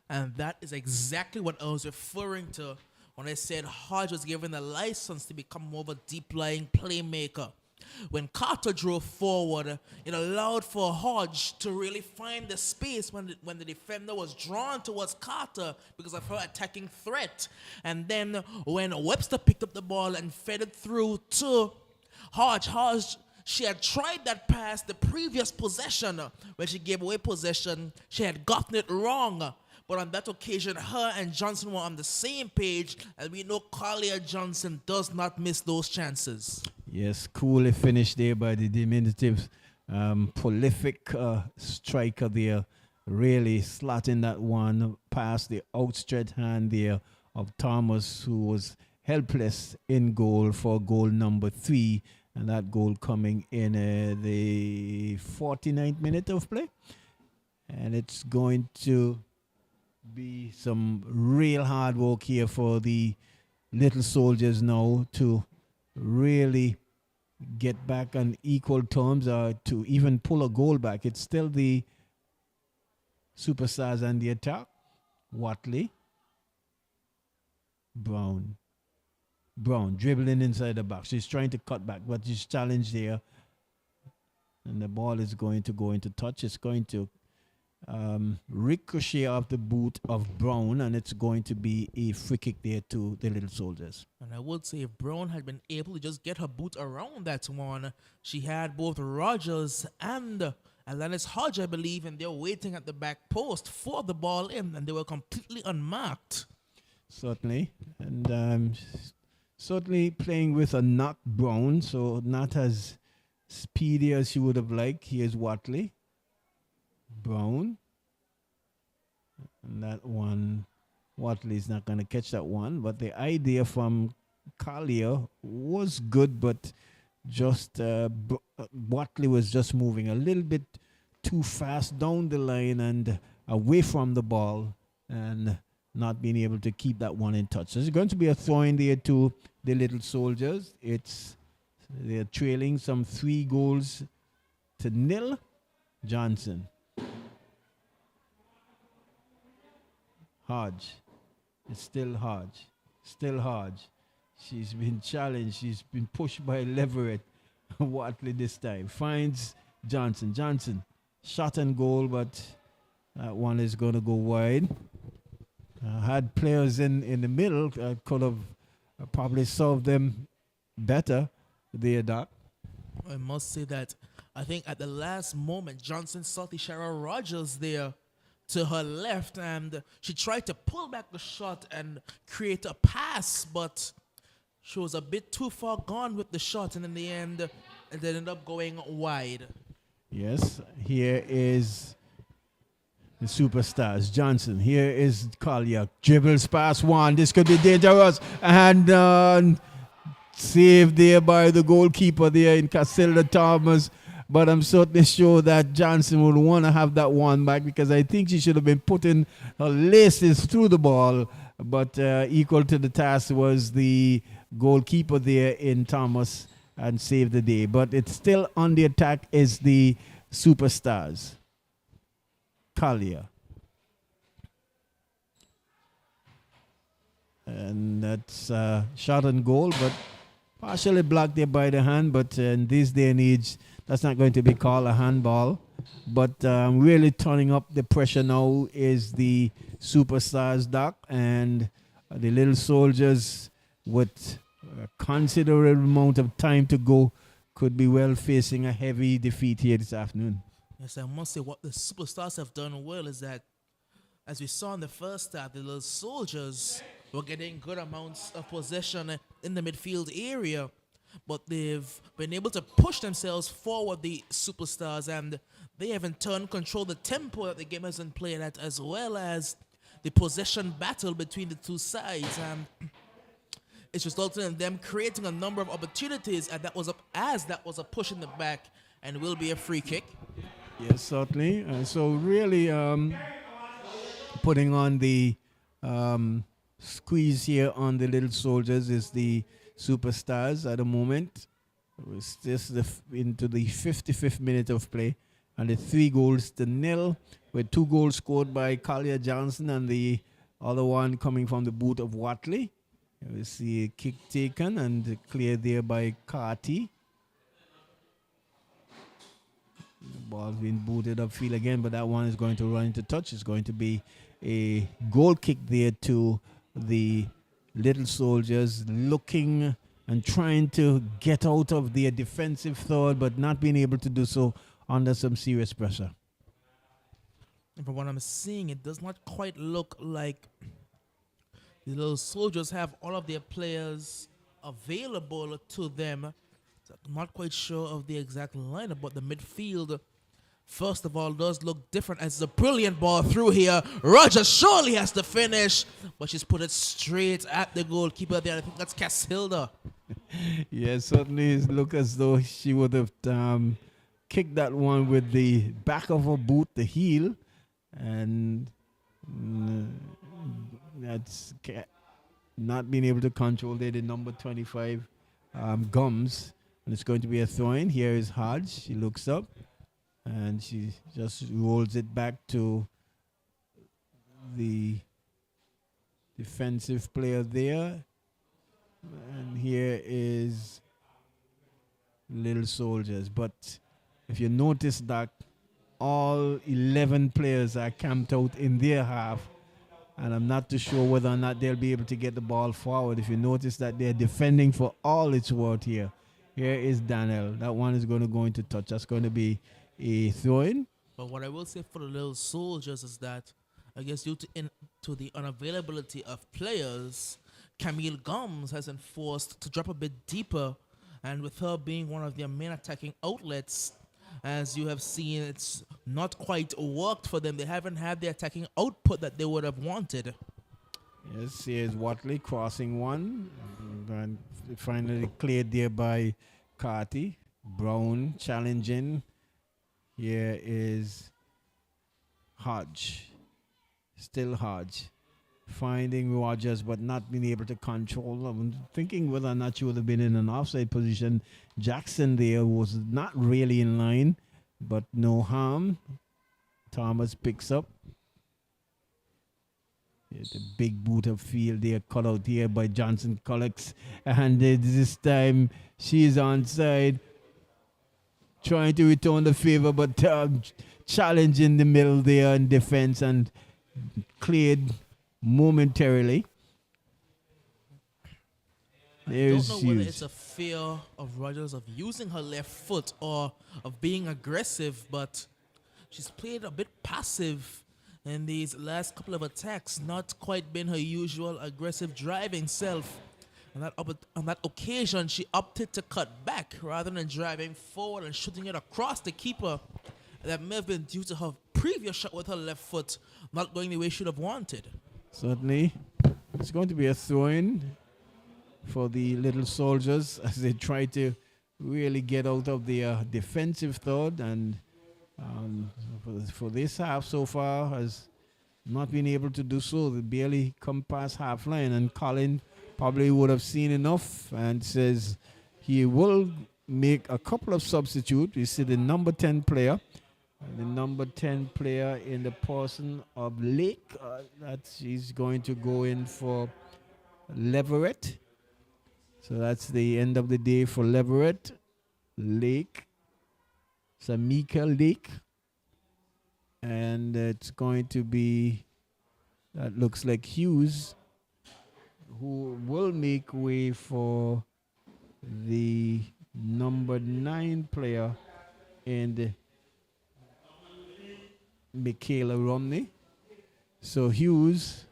And that is exactly what I was referring to when I said Hodge was given the license to become more of a deep-lying playmaker. when Carter drove forward, it allowed for Hodge to really find the space when the defender was drawn towards Carter because of her attacking threat. And then when Webster picked up the ball and fed it through to Hodge, she had tried that pass the previous possession when she gave away possession. She had gotten it wrong. But on that occasion, her and Johnson were on the same page, and we know Collier Johnson does not miss those chances. Yes, coolly finished there by the diminutive, prolific striker there. Really slotting that one past the outstretched hand there of Thomas, who was helpless in goal for goal number 3. And that goal coming in the 49th minute of play. And it's going to be some real hard work here for the little soldiers now to really get back on equal terms or to even pull a goal back. It's still the superstars on the attack. Watley. Brown dribbling inside the box. She's trying to cut back, but she's challenged there. And the ball is going to go into touch. It's going to ricochet off the boot of Brown, and it's going to be a free kick there to the little soldiers. And I would say if Brown had been able to just get her boot around that one, she had both Rogers and Alanis Hodge, I believe, and they're waiting at the back post for the ball in, and they were completely unmarked. Certainly. And certainly playing with a knock Brown, so not as speedy as she would have liked. Here's Watley. Brown. And that one, Watley's not going to catch that one. But the idea from Collier was good, but just Watley was just moving a little bit too fast down the line and away from the ball and not being able to keep that one in touch. So there's going to be a throw in there to the little soldiers. They're trailing some 3-0 Johnson. Hodge. It's still Hodge. She's been challenged. She's been pushed by Leverett. Watley this time. Finds Johnson. Shot and goal, but that one is going to go wide. Had players in the middle. Could have probably solved them better there, Doc. I must say that I think at the last moment, Johnson saw Tishara Rogers there to her left, and she tried to pull back the shot and create a pass, but she was a bit too far gone with the shot, and in the end, it ended up going wide. Yes, here is the superstars. Johnson, here is Collier. Dribbles past one. This could be dangerous. And saved there by the goalkeeper there in Casilda Thomas. But I'm certainly sure that Johnson would want to have that one back because I think she should have been putting her laces through the ball. But equal to the task was the goalkeeper there in Thomas and saved the day. But it's still on the attack is the superstars. Collier. And that's shot and goal, but partially blocked there by the hand. But in this day and age, that's not going to be called a handball. But really turning up the pressure now is the superstars, Doc, and the little soldiers with a considerable amount of time to go could be well facing a heavy defeat here this afternoon. Yes, I must say what the superstars have done well is that, as we saw in the first half, the little soldiers were getting good amounts of possession in the midfield area, but they've been able to push themselves forward, the superstars, and they have in turn controlled the tempo that the game has been played at, as well as the possession battle between the two sides. It's resulted in them creating a number of opportunities, and that was a push in the back, and will be a free kick. Yes, certainly. So really putting on the squeeze here on the little soldiers is the superstars at the moment. It's just into the 55th minute of play, and the 3-0 with 2 goals scored by Collier Johnson and the other one coming from the boot of Watley. We see a kick taken and cleared there by Carty. Ball being booted upfield again, but that one is going to run into touch. It's going to be a goal kick there to the Little Soldiers, looking and trying to get out of their defensive thought, but not being able to do so under some serious pressure. And from what I'm seeing, it does not quite look like the Little Soldiers have all of their players available to them. So I'm not quite sure of the exact lineup, but the midfield, first of all, does look different. As a brilliant ball through here, Roger surely has to finish, but she's put it straight at the goalkeeper there. I think that's Casilda. Yes, certainly it look as though she would have kicked that one with the back of her boot, the heel, and that's not being able to control there, the number 25 gums. And it's going to be a throw-in. Here is Hodge. She looks up and she just rolls it back to the defensive player there. And here is Little Soldiers. But if you notice that all 11 players are camped out in their half, and I'm not too sure whether or not they'll be able to get the ball forward. If you notice that they're defending for all it's worth here. Here is Daniel. That one is going to go into touch. That's going to be a throw-in. But what I will say for the Little Soldiers is that, I guess due to the unavailability of players, Camille Gomes has been forced to drop a bit deeper. And with her being one of their main attacking outlets, as you have seen, it's not quite worked for them. They haven't had the attacking output that they would have wanted. Yes, here's Watley crossing one. And finally cleared there by Carty. Brown challenging. Here is Hodge. Still Hodge. Finding Rogers but not being able to control. I'm thinking whether or not she would have been in an offside position. Jackson there was not really in line, but no harm. Thomas picks up. The big boot of field there cut out here by Johnson collects, and this time she's onside, trying to return the favor, but challenging the middle there in defense and cleared momentarily. I don't know whether it's a fear of Rogers of using her left foot or of being aggressive, but she's played a bit passive in these last couple of attacks, not quite been her usual aggressive driving self. On that occasion, she opted to cut back rather than driving forward and shooting it across the keeper. That may have been due to her previous shot with her left foot not going the way she should have wanted. Certainly. It's going to be a throw-in for the Little Soldiers as they try to really get out of their defensive thought, and for this half so far has not been able to do so. They barely come past half line, and Colin probably would have seen enough and says he will make a couple of substitutes. We see the number 10 player. The number 10 player in the person of Lake. That she's going to go in for Leverett. So that's the end of the day for Leverett. Lake. Samika Lake. And it's going to be, that looks like Hughes, who will make way for the number 9 player in the Michaela Romney. So Hughes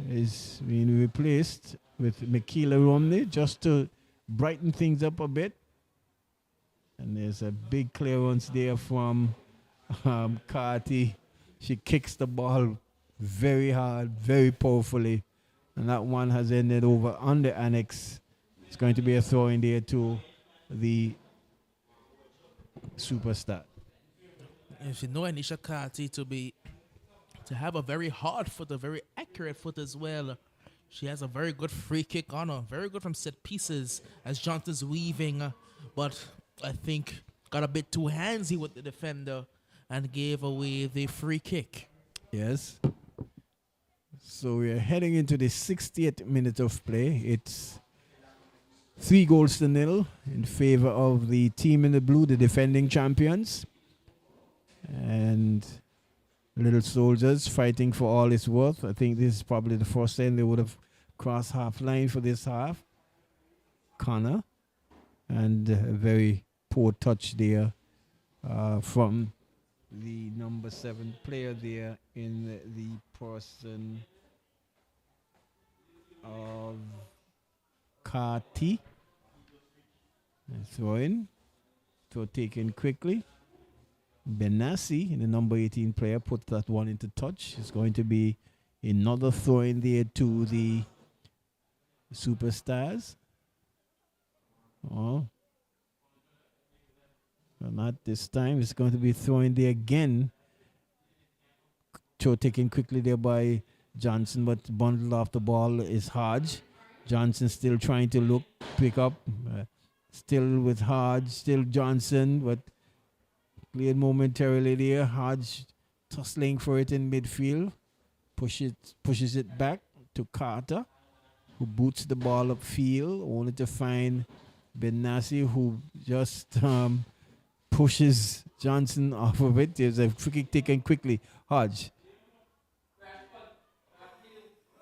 is being replaced with Michaela Romney just to brighten things up a bit. And there's a big clearance there from Carty. She kicks the ball very hard, very powerfully. And that one has ended over on the annex. It's going to be a throw in there to the superstar. If you know Anisha Carty to have a very hard foot, a very accurate foot as well. She has a very good free kick on her, very good from set pieces as Johnson's weaving, but I think got a bit too handsy with the defender and gave away the free kick. Yes. So we are heading into the 60th minute of play. It's 3 goals to nil in favor of the team in the blue, the defending champions. And Little Soldiers fighting for all it's worth. I think this is probably the first time they would have crossed half line for this half. Connor. And a very poor touch there from the number 7 player there in the person of Kati. Throw in. Throw taken quickly. Benassi, the number 18 player, put that one into touch. It's going to be another throw in there to the Superstars. Oh. But not this time. It's going to be thrown in there again. Throw taken quickly there by Johnson, but bundled off the ball is Hodge. Johnson still trying to pick up. Still with Hodge, still Johnson, but cleared momentarily there. Hodge tussling for it in midfield. Pushes it back to Carter, who boots the ball upfield, only to find Benassi, who just pushes Johnson off of it. There's a free kick taken quickly. Hodge.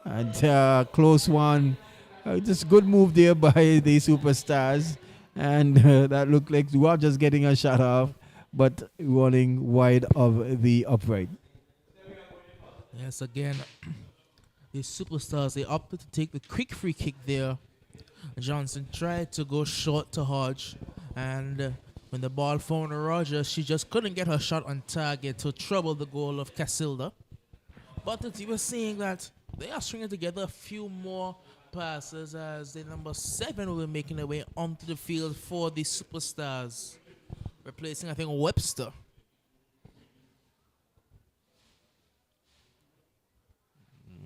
And close one. Just good move there by the Superstars. And that looked like Rogers getting a shot off, but running wide of the upright. Yes, again, the Superstars, they opted to take the quick free kick there. Johnson tried to go short to Hodge, and when the ball found Rogers, she just couldn't get her shot on target to trouble the goal of Casilda. But you were seeing that they are stringing together a few more passes as the number 7 will be making their way onto the field for the Superstars, replacing, I think, Webster.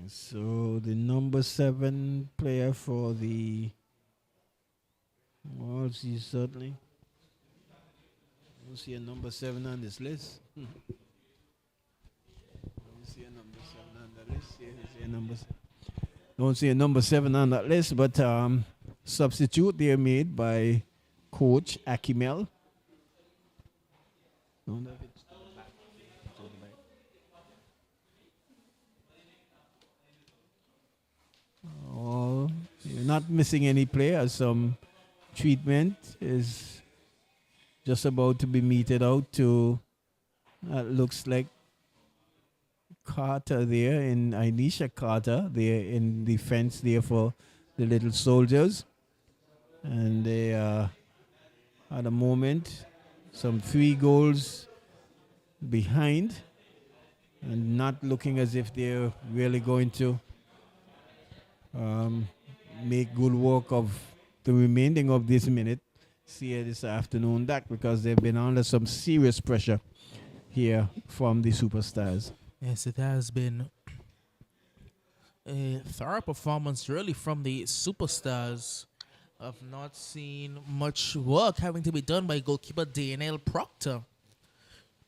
So the number 7 player for the see certainly. We'll see a number 7 on this list. We'll see a number 7 on the list. Don't see a number 7 on that list, but substitute there made by Coach Akimel. Oh, you're not missing any players. Some treatment is just about to be meted out to, looks like Carter there, in Anisha Carter there in defense there for the Little Soldiers. And they are at the moment some 3 goals behind and not looking as if they're really going to make good work of the remaining of this minute here this afternoon, that because they've been under some serious pressure here from the Superstars. Yes, it has been a thorough performance really from the Superstars. I've not seen much work having to be done by goalkeeper Daniel Proctor.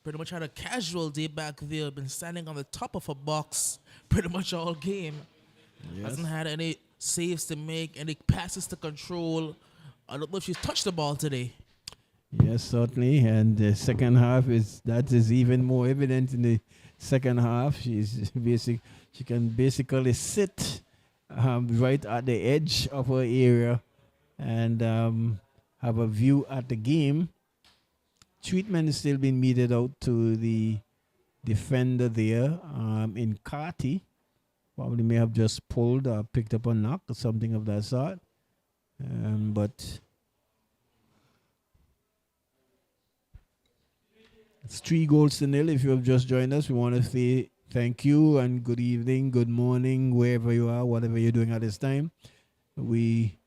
Pretty much had a casual day back there, been standing on the top of a box pretty much all game. Yes. Hasn't had any saves to make, any passes to control. I don't know if she's touched the ball today. Yes, certainly. And the second half is even more evident in the second half. She can basically sit right at the edge of her area and have a view at the game. Treatment is still being meted out to the defender there in Kati. Probably may have just pulled or picked up a knock or something of that sort. But it's 3 goals to nil. If you have just joined us, we want to say thank you and good evening, good morning, wherever you are, whatever you're doing at this time. We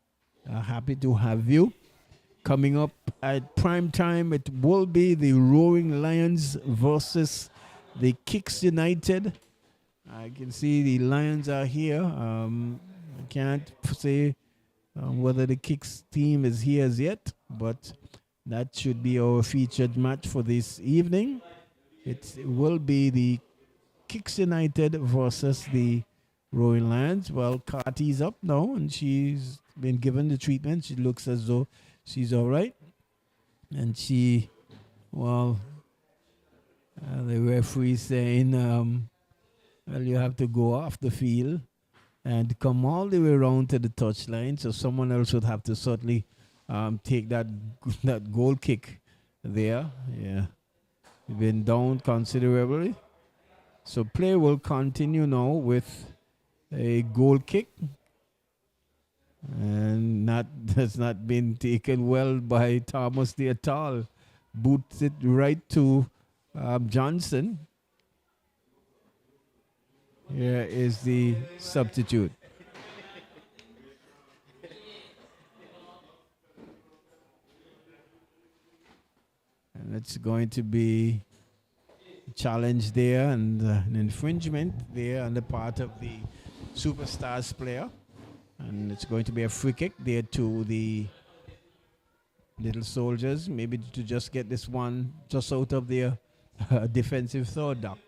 are happy to have you. Coming up at prime time, it will be the Roaring Lions versus the Kicks United. I can see the Lions are here. I can't say whether the Kicks team is here as yet, but that should be our featured match for this evening. It will be the Kicks United versus the Rowan Lands. Well, Carty's up now, and she's been given the treatment. She looks as though she's all right. And she, well, the referee saying, well, you have to go off the field and come all the way around to the touchline. So someone else would have to certainly take that goal kick there. Yeah, we've been down considerably. So play will continue now with a goal kick, and that has not been taken well by Thomas there at all. Boots it right to Johnson. Here is the substitute. And it's going to be a challenge there and an infringement there on the part of the Superstars player. And it's going to be a free kick there to the Little Soldiers, maybe to just get this one just out of their defensive third dock.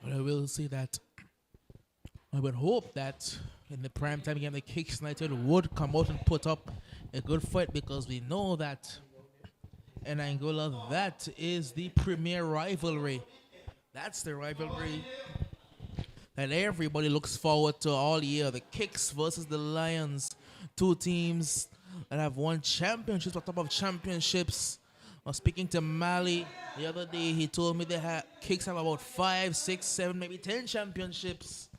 But I will say that I would hope that in the prime time game, the Kicks United would come out and put up a good fight, because we know that in Angola, that is the premier rivalry. That's the rivalry that everybody looks forward to all year. The Kicks versus the Lions, two teams that have won championships on top of championships. I was speaking to Mali the other day. He told me Kicks have about 5, 6, 7, maybe 10 championships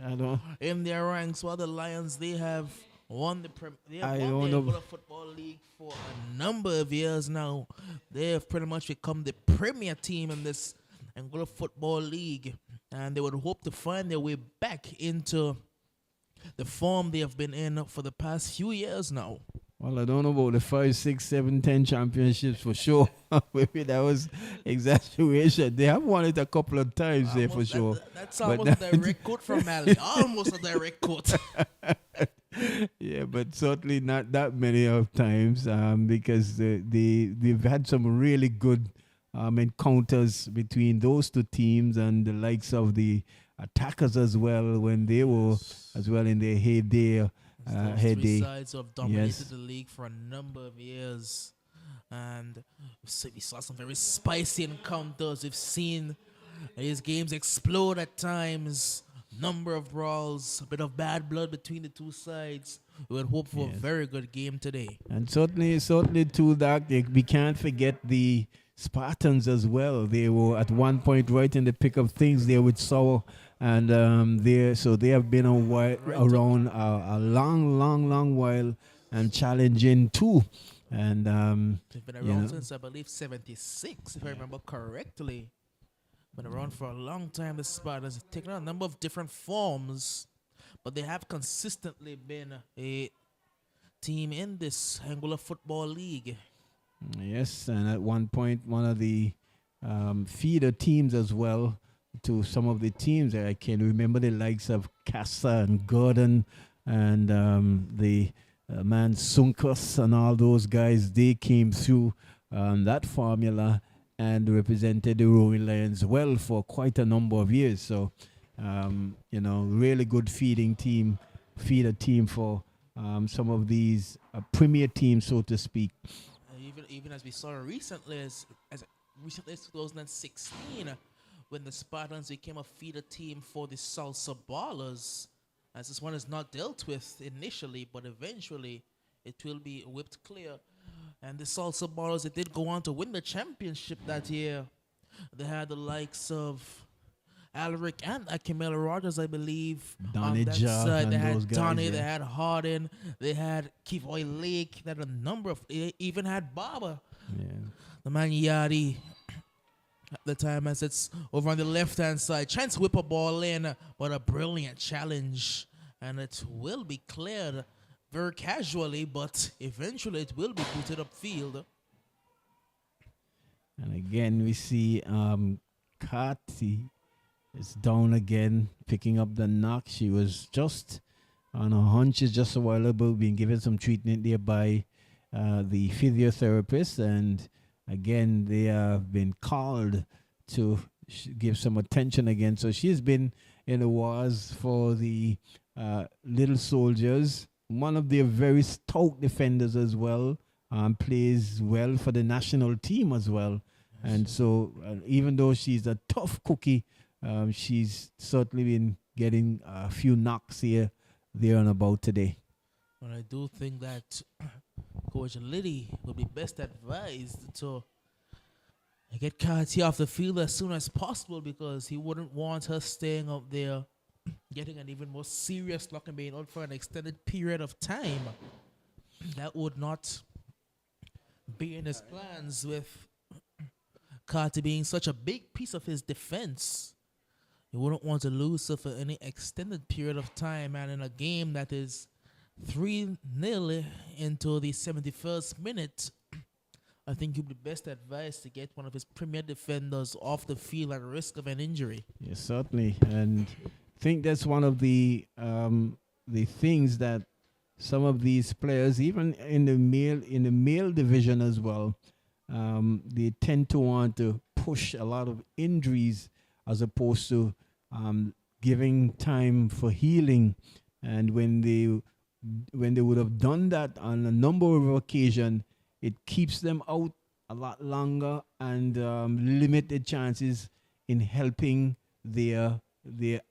I don't. in their ranks, while the Lions, they have won the Angola Football League for a number of years now. They have pretty much become the premier team in this Angola Football League, and they would hope to find their way back into the form they have been in for the past few years now. Well, I don't know about the 5, 6, 7, 10 championships for sure. Maybe that was exaggeration. They have won it a couple of times there for sure. That's almost a direct quote from Mali. Almost a direct quote. Yeah, but certainly not that many of times, because they've had some really good encounters between those two teams and the likes of the attackers as well, when they were as well in their heyday. Those three sides have dominated the league for a number of years, and we saw some very spicy encounters. We've seen these games explode at times. Number of brawls, a bit of bad blood between the two sides. We would hope for a very good game today. And certainly too, that we can't forget the Spartans as well. They were at one point right in the pick of things there with Saul, and they have been around a long while and challenging too. And they've been around since I believe 76, if I remember correctly. Been around for a long time. The Spartans have taken on a number of different forms, but they have consistently been a team in this Angola Football League. Yes, and at one point, one of the feeder teams as well to some of the teams. I can remember the likes of Casa and Gordon and the man Sunkus and all those guys. They came through that formula and represented the Rowan Lions well for quite a number of years. So, really good feeder team for some of these premier teams, so to speak. Even as we saw recently, as recently as 2016, when the Spartans became a feeder team for the Salsa Ballers, as this one is not dealt with initially, but eventually it will be whipped clear. And the Salsa Ballers, they did go on to win the championship that year. They had the likes of Alric and Akimel Rogers, I believe. Donnie on that Ja side, they and had those guys, Donnie, yeah. they had Harden, they had Kivoy Lake, they had a number of, they even had Baba. Yeah. The man Yadi at the time, as it's over on the left-hand side, trying to whip a ball in, but a brilliant challenge. And it will be cleared very casually, but eventually it will be booted upfield. And again, we see Kati is down again, picking up the knock. She was just on her hunches just a while ago, being given some treatment there by the physiotherapist, and again, they have been called to give some attention again. So she's been in the wars for the Little Soldiers, one of their very stout defenders as well. Plays well for the national team as well. And so, even though she's a tough cookie, she's certainly been getting a few knocks here, there, and about today. But I do think that Coach Liddy would be best advised to get Cartier off the field as soon as possible, because he wouldn't want her staying up there, getting an even more serious knock and being out for an extended period of time. That would not be in his plans, with Carter being such a big piece of his defense. He wouldn't want to lose her for any extended period of time, and in a game that is 3-0 into the 71st minute, I think he'd be best advised to get one of his premier defenders off the field at risk of an injury. Yes, certainly, and I think that's one of the things that some of these players, even in the male division as well, they tend to want to push a lot of injuries as opposed to giving time for healing. And when they would have done that on a number of occasions, it keeps them out a lot longer and limit the chances in helping their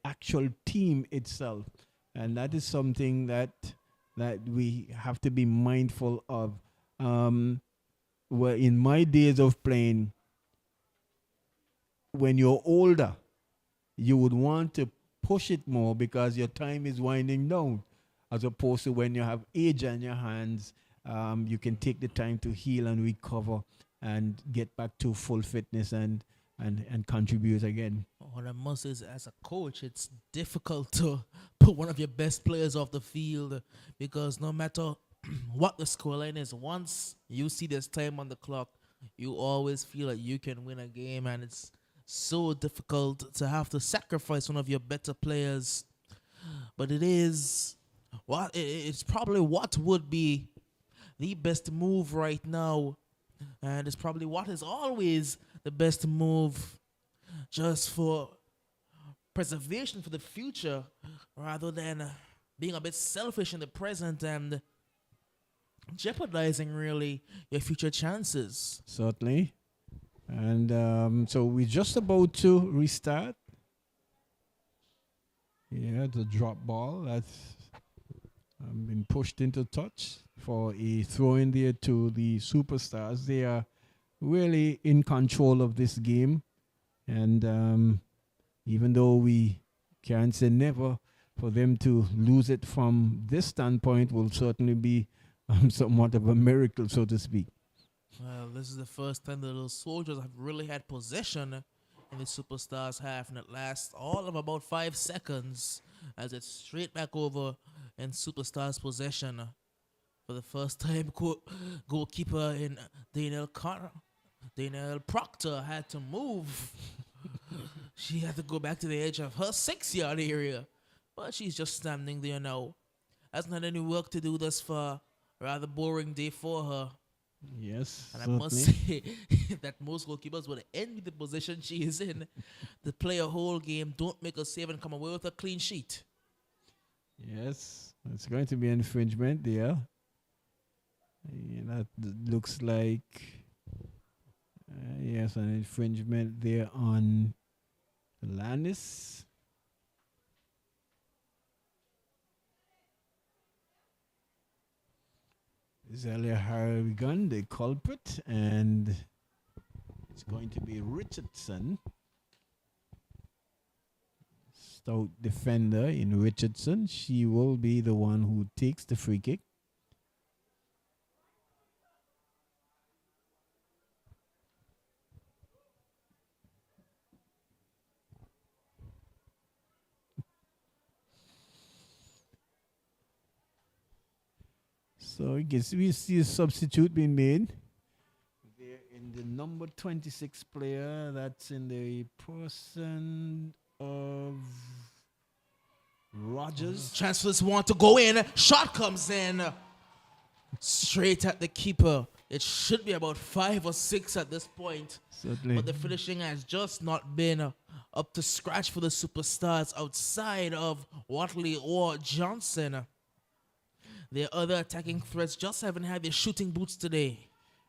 actual team itself. And that is something that we have to be mindful of. Well, in my days of playing, when you're older, you would want to push it more because your time is winding down, as opposed to when you have age on your hands, you can take the time to heal and recover and get back to full fitness and contribute again. What I must say is, as a coach, it's difficult to put one of your best players off the field, because no matter what the scoreline is, once you see there's time on the clock, you always feel like you can win a game, and it's so difficult to have to sacrifice one of your better players. But it's probably what would be the best move right now, and it's probably what is always the best move, just for preservation for the future, rather than being a bit selfish in the present and jeopardizing really your future chances. Certainly. And so we're just about to restart. Yeah, the drop ball that's been pushed into touch for a throw in there to the Superstars. They are really in control of this game. And even though we can't say never, for them to lose it from this standpoint will certainly be somewhat of a miracle, so to speak. Well, this is the first time the little soldiers have really had possession in the Superstars half, and it lasts all of about 5 seconds as it's straight back over in Superstars possession. For the first time, goalkeeper in Danielle Proctor had to move. She had to go back to the edge of her 6-yard area, but she's just standing there now. Hasn't had any work to do thus far. Rather boring day for her. Yes, and certainly. I must say that most goalkeepers would envy the position she is in to play a whole game, don't make a save, and come away with a clean sheet. Yes, it's going to be an infringement there. That looks like, yes, an infringement there on Landis. Zelia Harrigan, the culprit, and it's going to be Richardson. Stout defender in Richardson. She will be the one who takes the free kick. So I guess we see a substitute being made. There in the number 26 player, that's in the person of Rogers. Chancellors want to go in. Shot comes in straight at the keeper. It should be about 5 or 6 at this point. Certainly. But the finishing has just not been up to scratch for the superstars outside of Watley or Johnson. Their other attacking threats just haven't had their shooting boots today.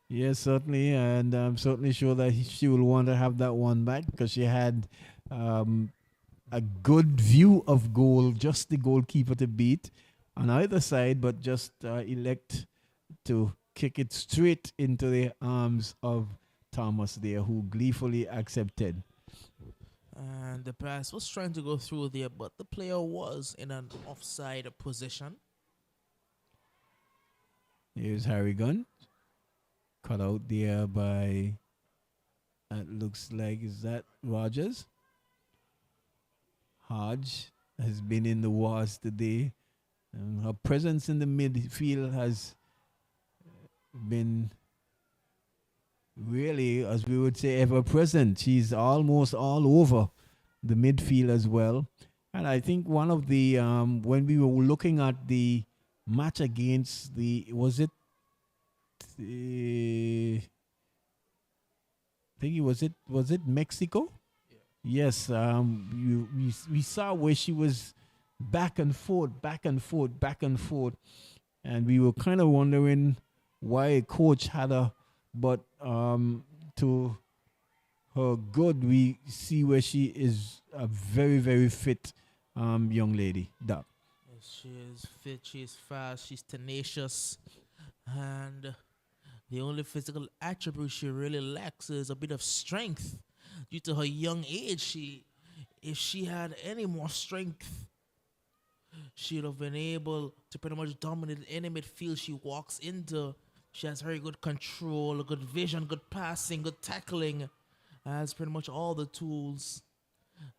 Yes, certainly, and I'm certainly sure that she will want to have that one back because she had a good view of goal, just the goalkeeper to beat on either side, but just elect to kick it straight into the arms of Thomas there, who gleefully accepted. And the pass was trying to go through there, but the player was in an offside position. Here's Harrigan, cut out there by, that looks like, is that Rogers? Hodge has been in the wars today. Her presence in the midfield has been really, as we would say, ever present. She's almost all over the midfield as well. And I think one of the, when we were looking at the match against was it Mexico? Yes, we saw where she was back and forth, and we were kind of wondering why a coach had her, but to her good, we see where she is a very, very fit young lady. Doc. Yes, she is fit, she is fast, she's tenacious, and the only physical attribute she really lacks is a bit of strength. Due to her young age, if she had any more strength, she'd have been able to pretty much dominate any midfield she walks into. She has very good control, good vision, good passing, good tackling. Has pretty much all the tools.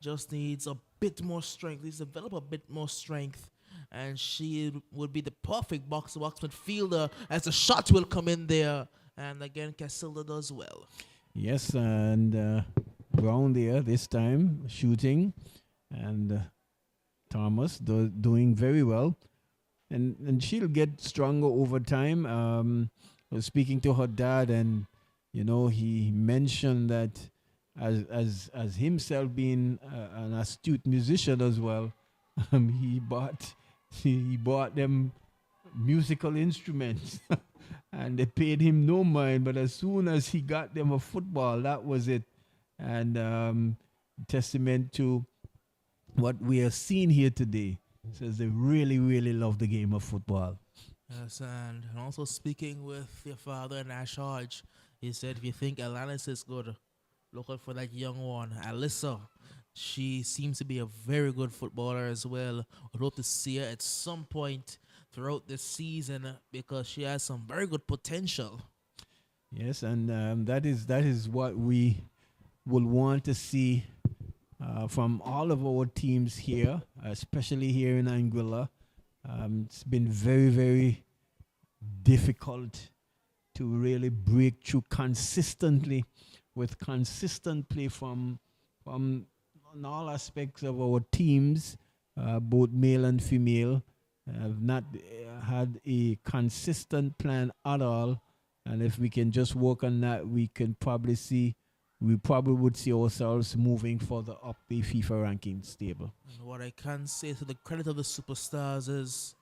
Just needs a bit more strength. Needs to develop a bit more strength. And she would be the perfect box-to-box midfielder as the shot will come in there. And again, Casilda does well. Yes, and Brown there this time shooting, and Thomas doing very well, and she'll get stronger over time. I was speaking to her dad, and he mentioned that as himself being an astute musician as well, he bought them musical instruments. And they paid him no mind, but as soon as he got them a football, that was it. And testament to what we are seeing here today. Says they really, really love the game of football. Yes, and also speaking with your father, Nash Hodge, he said, if you think Alanis is good, look out for that young one, Alyssa. She seems to be a very good footballer as well. I'd hope to see her at some point throughout the season because she has some very good potential. Yes, and that is what we will want to see from all of our teams here, especially here in Anguilla. It's been very, very difficult to really break through consistently with consistent play from all aspects of our teams, both male and female. Have not had a consistent plan at all, and if we can just work on that, we probably would see ourselves moving further up the FIFA rankings table. And what I can say to the credit of the superstars is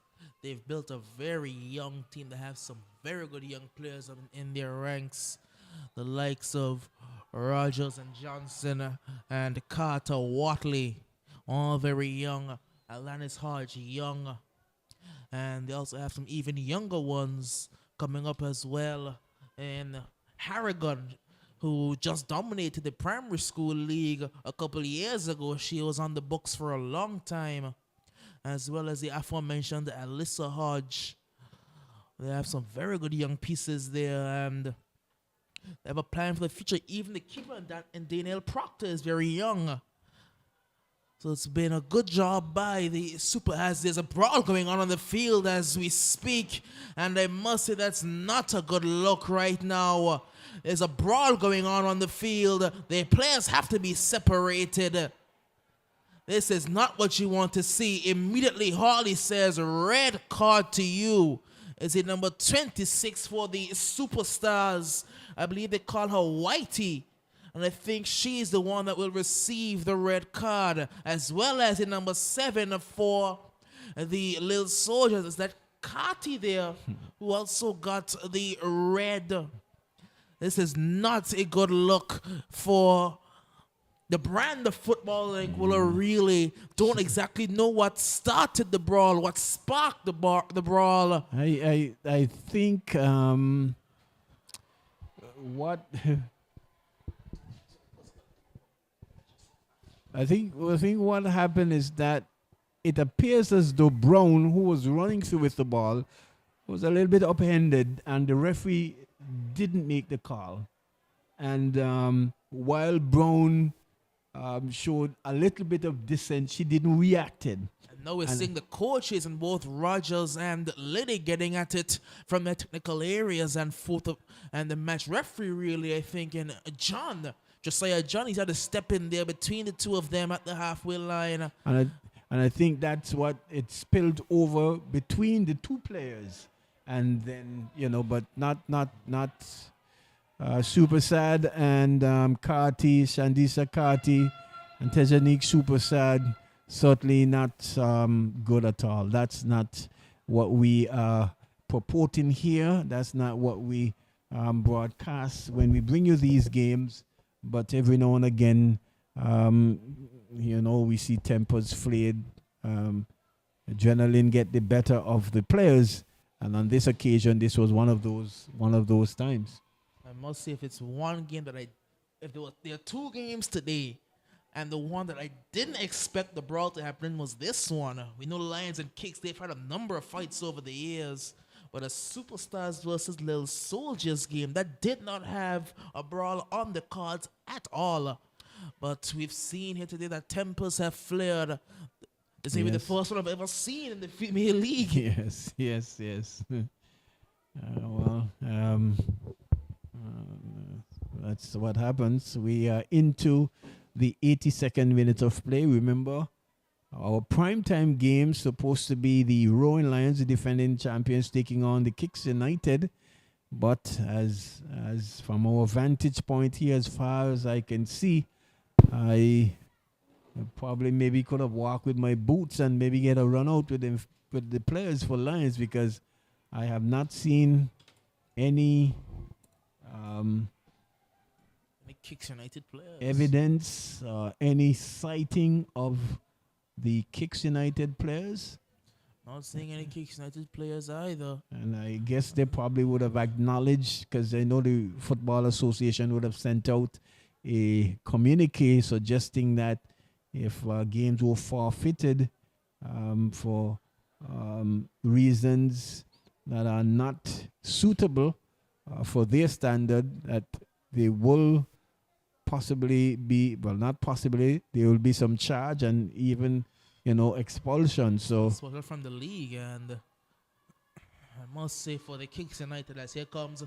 they've built a very young team. They have some very good young players in their ranks, the likes of Rogers and Johnson and Carter Watley, all very young. Alanis Hodge, young. And they also have some even younger ones coming up as well. And Harrigan, who just dominated the primary school league a couple of years ago. She was on the books for a long time. As well as the aforementioned Alyssa Hodge. They have some very good young pieces there. And they have a plan for the future. Even the keeper and Danielle Proctor is very young. So it's been a good job by the Super as there's a brawl going on the field as we speak. And I must say that's not a good look right now. There's a brawl going on the field. The players have to be separated. This is not what you want to see. Immediately, Harley says, red card to you. is it number 26 for the Superstars. I believe they call her Whitey. And I think she's the one that will receive the red card, as well as in number 7 for the Little Soldiers. Is that Carty there, who also got the red? This is not a good look for the brand of football. Like, will really don't exactly know what started the brawl, what sparked the brawl. I think what I think what happened is that it appears as though Brown, who was running through with the ball, was a little bit upended, and the referee didn't make the call. And while Brown showed a little bit of dissent, she didn't react. And now we're seeing the coaches and both Rogers and Liddy getting at it from the technical areas, and and the match referee really, I think, and Josiah John, he's had to step in there between the two of them at the halfway line. And I think that's what it spilled over between the two players. And then, but not Super Sad and Carty, Shandisa Carty, and Tejanique Super Sad, certainly not good at all. That's not what we are purporting here. That's not what we broadcast when we bring you these games. But every now and again, we see tempers flayed, adrenaline get the better of the players, and on this occasion, this was one of those times. I must say, if it's one game that there are 2 games today, and the one that I didn't expect the brawl to happen was this one. We know Lions and Kicks, they've had a number of fights over the years, but a Superstars versus Little Soldiers game that did not have a brawl on the cards at all. But we've seen here today that tempers have flared. This may be the first one I've ever seen in the female league. Yes. That's what happens. We are into the 82nd minute of play. Remember, our primetime game supposed to be the Rowan Lions, the defending champions, taking on the Kicks United. But as from our vantage point here, as far as I can see, I probably maybe could have walked with my boots and maybe get a run out with the players for Lions, because I have not seen any Kicks United players evidence, any sighting of the Kicks United players. Not seeing any Kicks United players either. And I guess they probably would have acknowledged, because I know the Football Association would have sent out a communique suggesting that if games were forfeited for reasons that are not suitable for their standard, that they will possibly be, well, not possibly, there will be some charge and even, expulsion. So expulsion from the league. And I must say, for the Kicks United, as here comes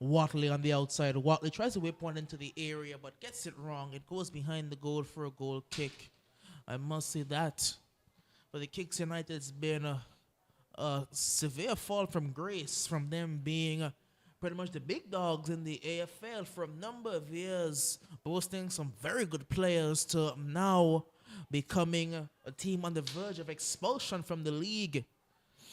Watley on the outside. Watley tries to whip one into the area, but gets it wrong. It goes behind the goal for a goal kick. I must say that for the Kicks United, it's been a severe fall from grace, from them being pretty much the big dogs in the AFL for a number of years, boasting some very good players, to now becoming a team on the verge of expulsion from the league.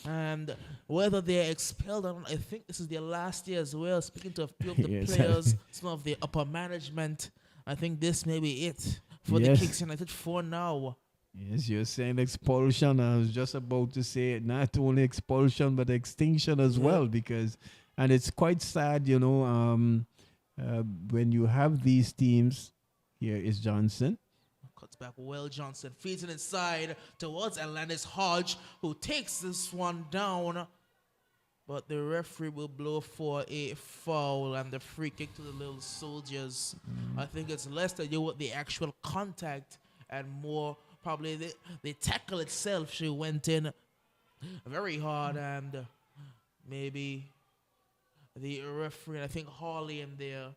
And whether they're expelled or not, I think this is their last year as well. Speaking to a few of the players, some of the upper management, I think this may be it for the Kicks United for now. Yes, you're saying expulsion. I was just about to say not only expulsion, but extinction as well, because, and it's quite sad, when you have these teams. Here is Johnson. Cuts back well, Johnson feeds it inside towards Atlantis Hodge, who takes this one down. But the referee will blow for a foul and the free kick to the Little Soldiers. I think it's less to do with the actual contact and more probably the tackle itself. She went in very hard, and maybe the referee, I think Harley in there,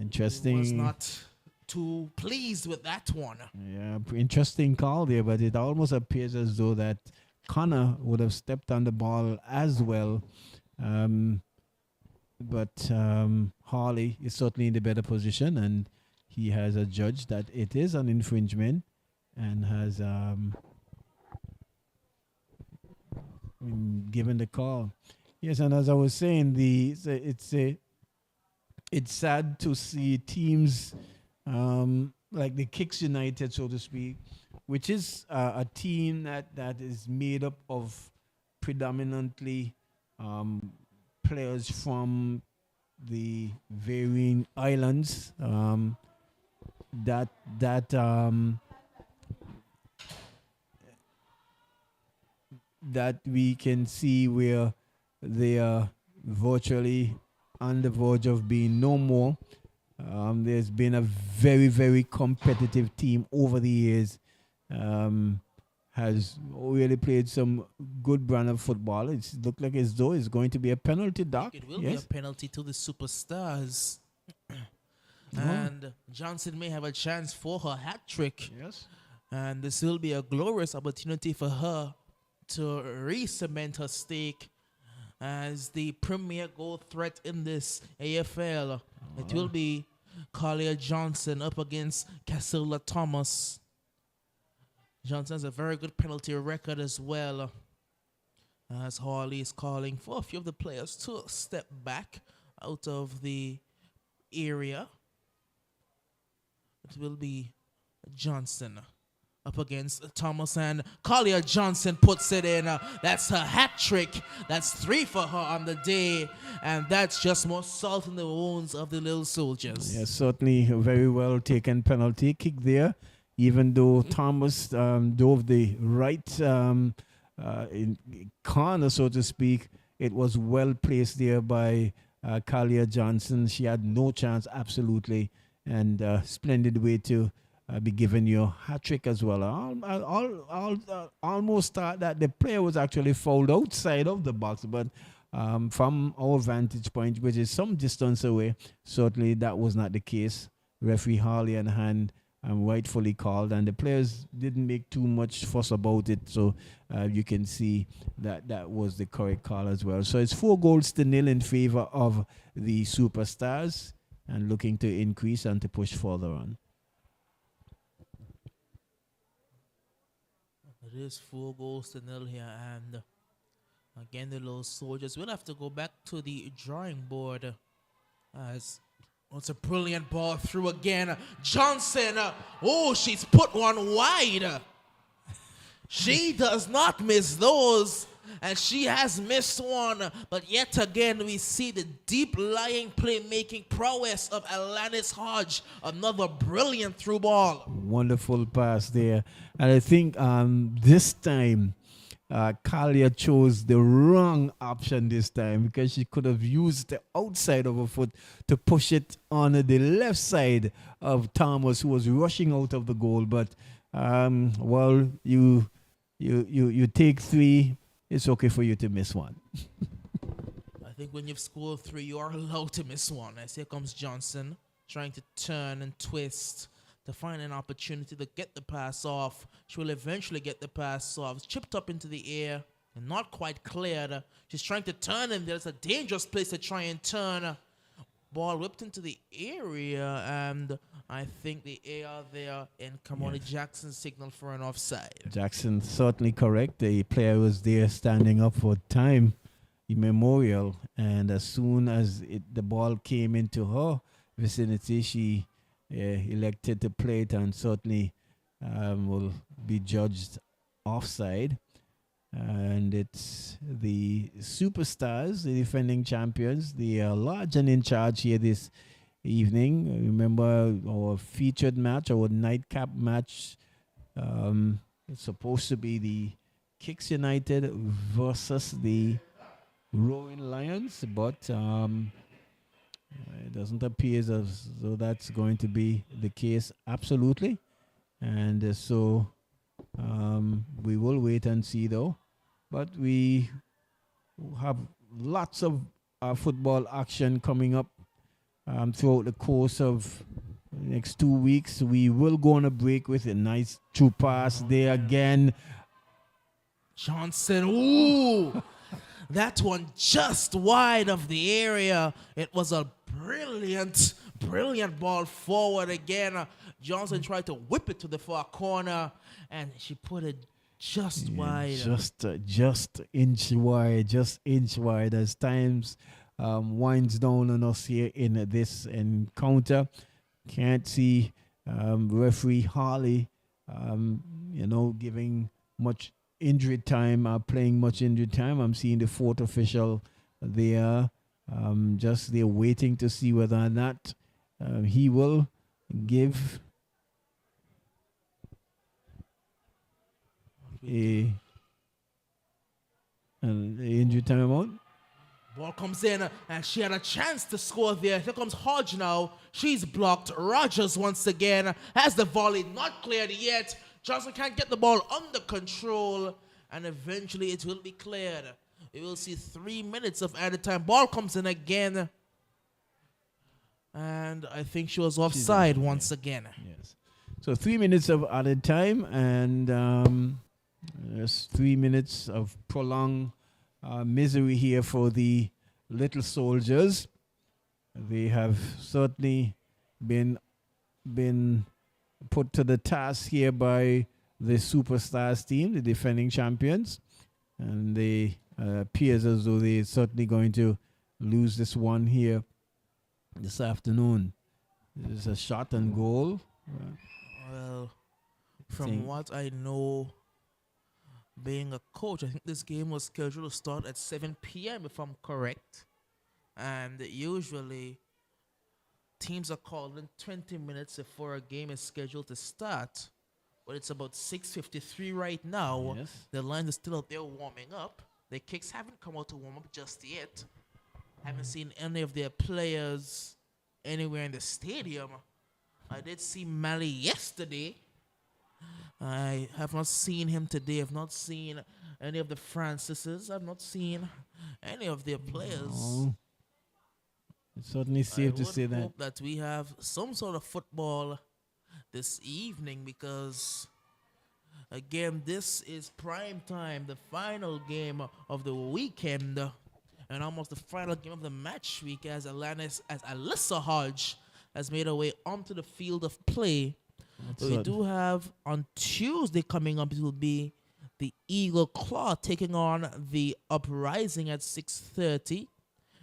interesting, was not too pleased with that one. Yeah, interesting call there, but it almost appears as though that Connor would have stepped on the ball as well. Um, but Harley is certainly in the better position, and he has adjudged that it is an infringement and has given the call. Yes, and as I was saying, it's sad to see teams like the Kicks United, so to speak, which is a team that is made up of predominantly players from the varying islands that that that we can see where they are virtually on the verge of being no more. There's been a very, very competitive team over the years. Has really played some good brand of football. It's looked like as though it's going to be a penalty, Doc. It will be a penalty to the Superstars. And Johnson may have a chance for her hat trick. Yes. And this will be a glorious opportunity for her to re-cement her stake as the premier goal threat in this AFL. It will be Collier Johnson up against Casilla Thomas. Johnson has a very good penalty record as well, as Harley is calling for a few of the players to step back out of the area. It will be Johnson up against Thomas, and Collier Johnson puts it in. That's her hat trick. That's 3 for her on the day, and that's just more salt in the wounds of the little soldiers. Yes, certainly a very well taken penalty kick there, even though Thomas dove the right in corner, so to speak. It was well placed there by Collier Johnson. She had no chance, absolutely, and splendid way to be given your hat trick as well. Almost thought that the player was actually fouled outside of the box, but from our vantage point, which is some distance away, certainly that was not the case. Referee Harley and hand rightfully called, and the players didn't make too much fuss about it, so you can see that that was the correct call as well. So it's 4-0 in favor of the Superstars and looking to increase and to push further on. It is 4-0 here, and again the little soldiers will have to go back to the drawing board as it's a brilliant ball through again. Johnson, she's put one wide. She does not miss those, and she has missed one. But yet again, we see the deep-lying playmaking prowess of Alanis Hodge. Another brilliant through ball. Wonderful pass there. And I think this time, Collier chose the wrong option this time, because she could have used the outside of her foot to push it on the left side of Thomas, who was rushing out of the goal. But well, you take 3. It's okay for you to miss 1. I think when you've scored 3, you are allowed to miss 1. As here comes Johnson trying to turn and twist to find an opportunity to get the pass off. She will eventually get the pass off. It's chipped up into the air and not quite cleared. She's trying to turn, and there's a dangerous place to try and turn. Ball whipped into the area, and I think the AR there in Kamoni Jackson signal for an offside. Jackson certainly correct. The player was there standing up for time immemorial, and as soon as the ball came into her vicinity, she elected to play it, and certainly will be judged offside. And it's the Superstars, the defending champions. They are large and in charge here this evening. Remember our featured match, our nightcap match. It's supposed to be the Kicks United versus the Roaring Lions, but it doesn't appear as though that's going to be the case absolutely. And so we will wait and see, though. But we have lots of football action coming up throughout the course of the next 2 weeks. We will go on a break with a nice true pass there again. Johnson, ooh, that one just wide of the area. It was a brilliant ball forward again. Johnson tried to whip it to the far corner, and she put it just Yeah, wide. just inch wide as times winds down on us here in this encounter. Can't see referee Harley, giving much injury time, playing much injury time. I'm seeing the fourth official there, just there waiting to see whether or not he will give a an injury timeout. Ball comes in, and she had a chance to score there. Here comes Hodge now. She's blocked. Rogers once again has the volley not cleared yet. Johnson can't get the ball under control, and eventually it will be cleared. We will see 3 minutes of added time. Ball comes in again, and I think she was offside once again. Yes. So 3 minutes of added time, and there's 3 minutes of prolonged misery here for the little soldiers. They have certainly been put to the task here by the Superstars team, the defending champions, and they appears as though they're certainly going to lose this one here this afternoon. There's a shot and goal. Well, from what I know, being a coach, I think this game was scheduled to start at 7 p.m. if I'm correct. And usually teams are called in 20 minutes before a game is scheduled to start. But it's about 6:53 right now. Yes. The line is still out there warming up. The kicks haven't come out to warm up just yet. Haven't seen any of their players anywhere in the stadium. I did see Mali yesterday. I have not seen him today. I've not seen any of the Francises. I've not seen any of their players. No. It's certainly safe to say I that. hope that we have some sort of football this evening, because again, this is prime time, the final game of the weekend, and almost the final game of the match week, as Alyssa Hodge has made her way onto the field of play. So we do have on Tuesday coming up, it will be the Eagle Claw taking on the Uprising at 6:30.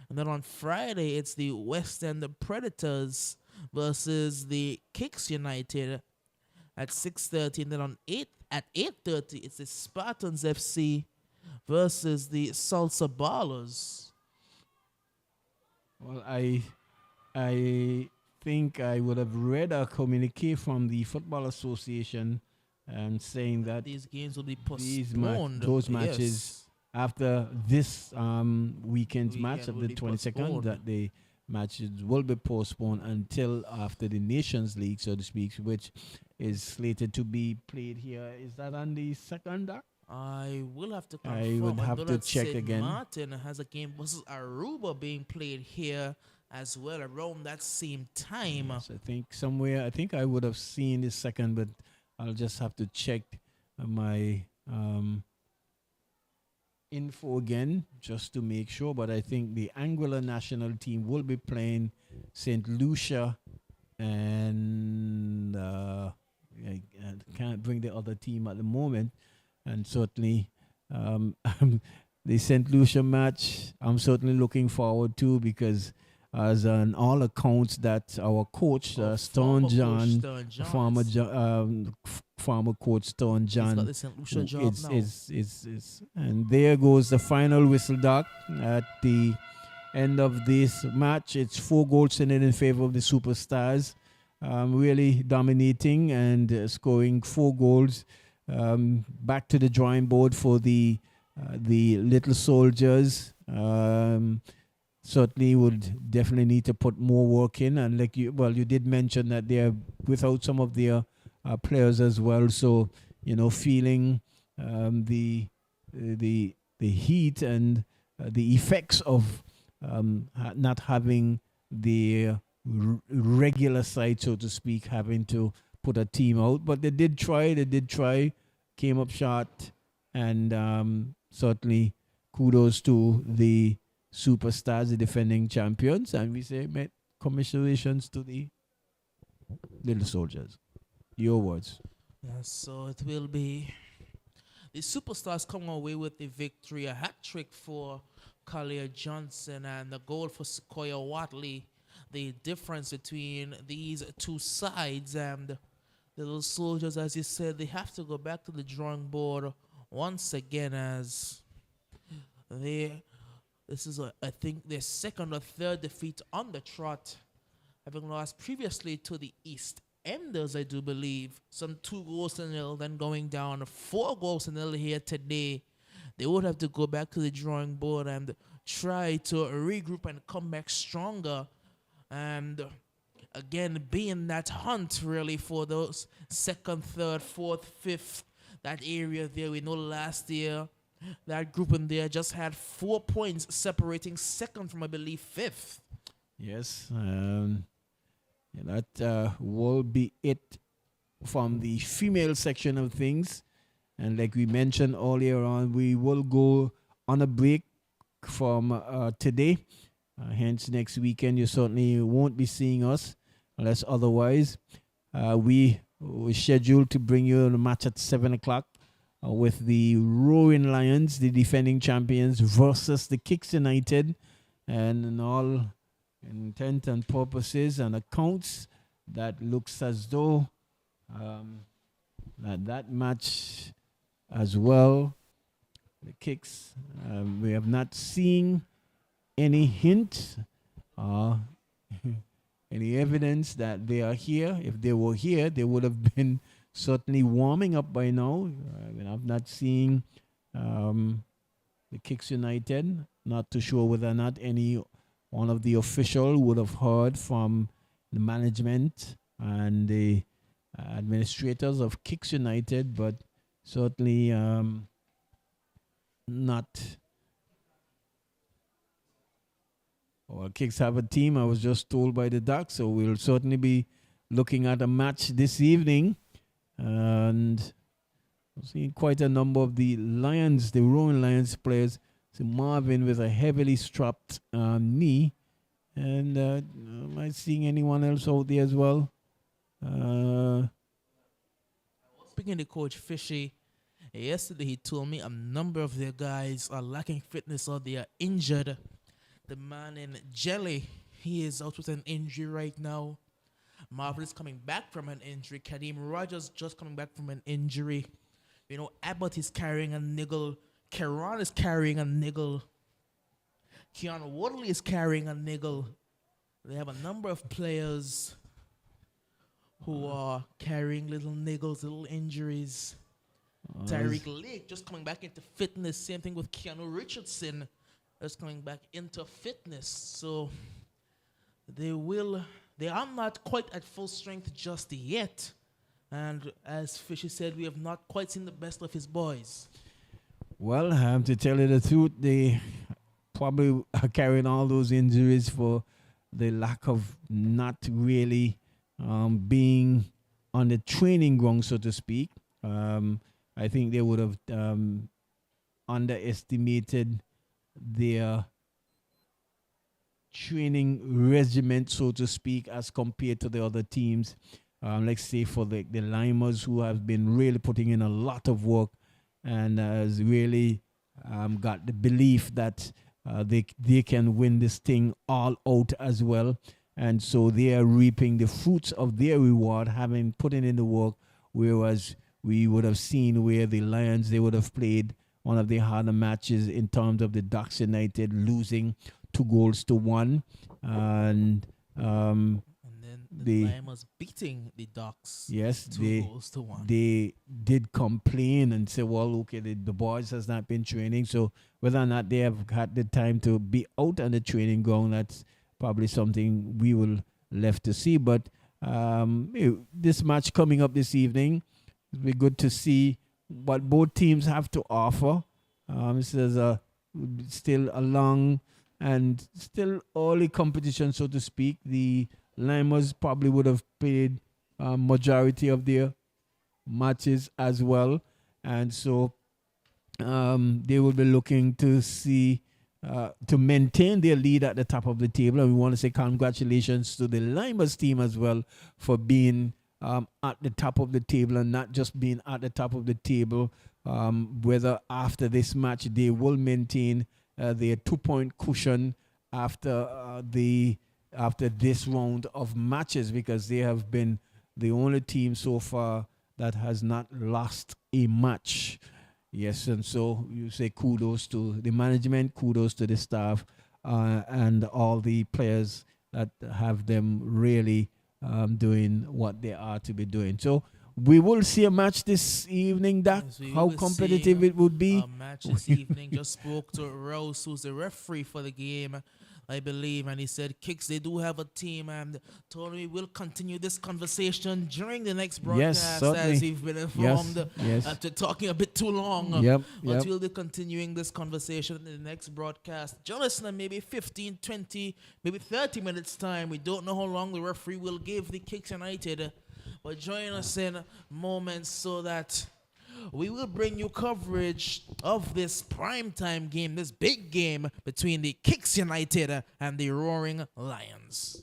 And then on Friday, it's the West End Predators versus the Kicks United at 6:30. And then at 8:30, it's the Spartans FC versus the Salsa Ballers. Well, I think I would have read a communique from the Football Association saying that These games will be postponed. those matches Yes. after this weekend's match of will the be 22nd, postponed. that the matches will be postponed until after the Nations League, so to speak, which is slated to be played here. Is that on the 2nd, Doc? I will have to confirm. I would have know to that check St. again. Martin has a game versus Aruba being played here as well around that same time. Yes, I think somewhere, I think I would have seen the 2nd, but I'll just have to check my info again just to make sure. But I think the Anguilla national team will be playing St. Lucia, and I can't bring the other team at the moment. And certainly the St. Lucia match, I'm certainly looking forward to, because as on all accounts that our coach, Stone John, former coach Stone John, got the St. Lucia job now. is, and there goes the final whistle, Doc. At the end of this match, it's 4 goals in favor of the Superstars, really dominating and scoring 4 goals. Back to the drawing board for the little soldiers. Certainly would definitely need to put more work in, and you did mention that they're without some of their players as well, so feeling the heat and the effects of not having the regular side, so to speak, having to put a team out. But they did try, came up short And certainly kudos to the superstars, the defending champions. And we say, commiserations to the little soldiers. Your words. Yeah, so it will be the superstars come away with the victory, a hat trick for Collier Johnson and the goal for Sequoia Watley. The difference between these two sides and the little soldiers, as you said, they have to go back to the drawing board once again as they. This is, I think, their second or third defeat on the trot, having lost previously to the East Enders, I do believe. Some 2-0, then going down 4-0 here today. They would have to go back to the drawing board and try to regroup and come back stronger. And again, be in that hunt really for those second, third, fourth, fifth, that area there. We know last year that group in there just had 4 points separating second from, I believe, fifth. Yes. That will be it from the female section of things. And like we mentioned earlier on, we will go on a break from today. Hence, next weekend, you certainly won't be seeing us unless otherwise. We were scheduled to bring you a match at 7 o'clock with the Roaring Lions, the defending champions, versus the Kicks United. And in all intent and purposes and accounts, that looks as though that match as well, the Kicks, we have not seen any hint or any evidence that they are here. If they were here, they would have been certainly warming up by now. I've not seen the Kicks United. Not too sure whether or not any one of the official would have heard from the management and the administrators of Kicks United, but certainly not. Well, Kicks have a team, I was just told by the Ducks, so we'll certainly be looking at a match this evening. And I've seen quite a number of the Lions, the Rowan Lions players. So Marvin with a heavily strapped knee. And am I seeing anyone else out there as well? Speaking to Coach Fishy, yesterday he told me a number of their guys are lacking fitness or they are injured. The man in Jelly, he is out with an injury right now. Marvin is coming back from an injury. Kadeem Rogers just coming back from an injury. You know, Abbott is carrying a niggle. Keron is carrying a niggle. Keanu Woodley is carrying a niggle. They have a number of players who are carrying little niggles, little injuries. Tyreek Lake just coming back into fitness. Same thing with Keanu Richardson, just coming back into fitness. So they are not quite at full strength just yet. And as Fishy said, we have not quite seen the best of his boys. Well, to tell you the truth, they probably are carrying all those injuries for the lack of not really being on the training ground, so to speak. I think they would have underestimated their training regiment, so to speak, as compared to the other teams. Let's say for the Limers, who have been really putting in a lot of work and has really got the belief that they can win this thing all out as well. And so they are reaping the fruits of their reward, having put in the work, whereas we would have seen where the Lions, they would have played one of the harder matches in terms of the Ducks United losing 2-1. And then the Limers beating the Ducks. Yes, 2-1. They did complain and say, well, okay, the boys has not been training. So whether or not they have had the time to be out on the training ground, that's probably something we will left to see. But this match coming up this evening, it'll be good to see what both teams have to offer. This is still a long and still early competition, so to speak. The Limers probably would have played majority of their matches as well. And so They will be looking to see to maintain their lead at the top of the table. And we want to say congratulations to the Limbers team as well for being at the top of the table, and not just being at the top of the table. Whether after this match they will maintain their 2 point cushion after the after this round of matches, because they have been the only team so far that has not lost a match. Yes, and so you say kudos to the management, kudos to the staff, and all the players that have them really doing what they are to be doing. So we will see a match this evening. That Yes, we how will be competitive seeing it would be. a match this evening. Just spoke to Rose, who's the referee for the game, I believe, and he said Kicks, they do have a team, and told me we'll continue this conversation during the next Yes, broadcast, as certainly. we've been Yes, informed yes. after talking a bit too long. Yep, But yep. we'll be continuing this conversation in the next broadcast. Join us in maybe 15, 20, maybe 30 minutes time. We don't know how long the referee will give the Kicks United, but join us in moments so that we will bring you coverage of this primetime game, this big game between the Kicks United and the Roaring Lions.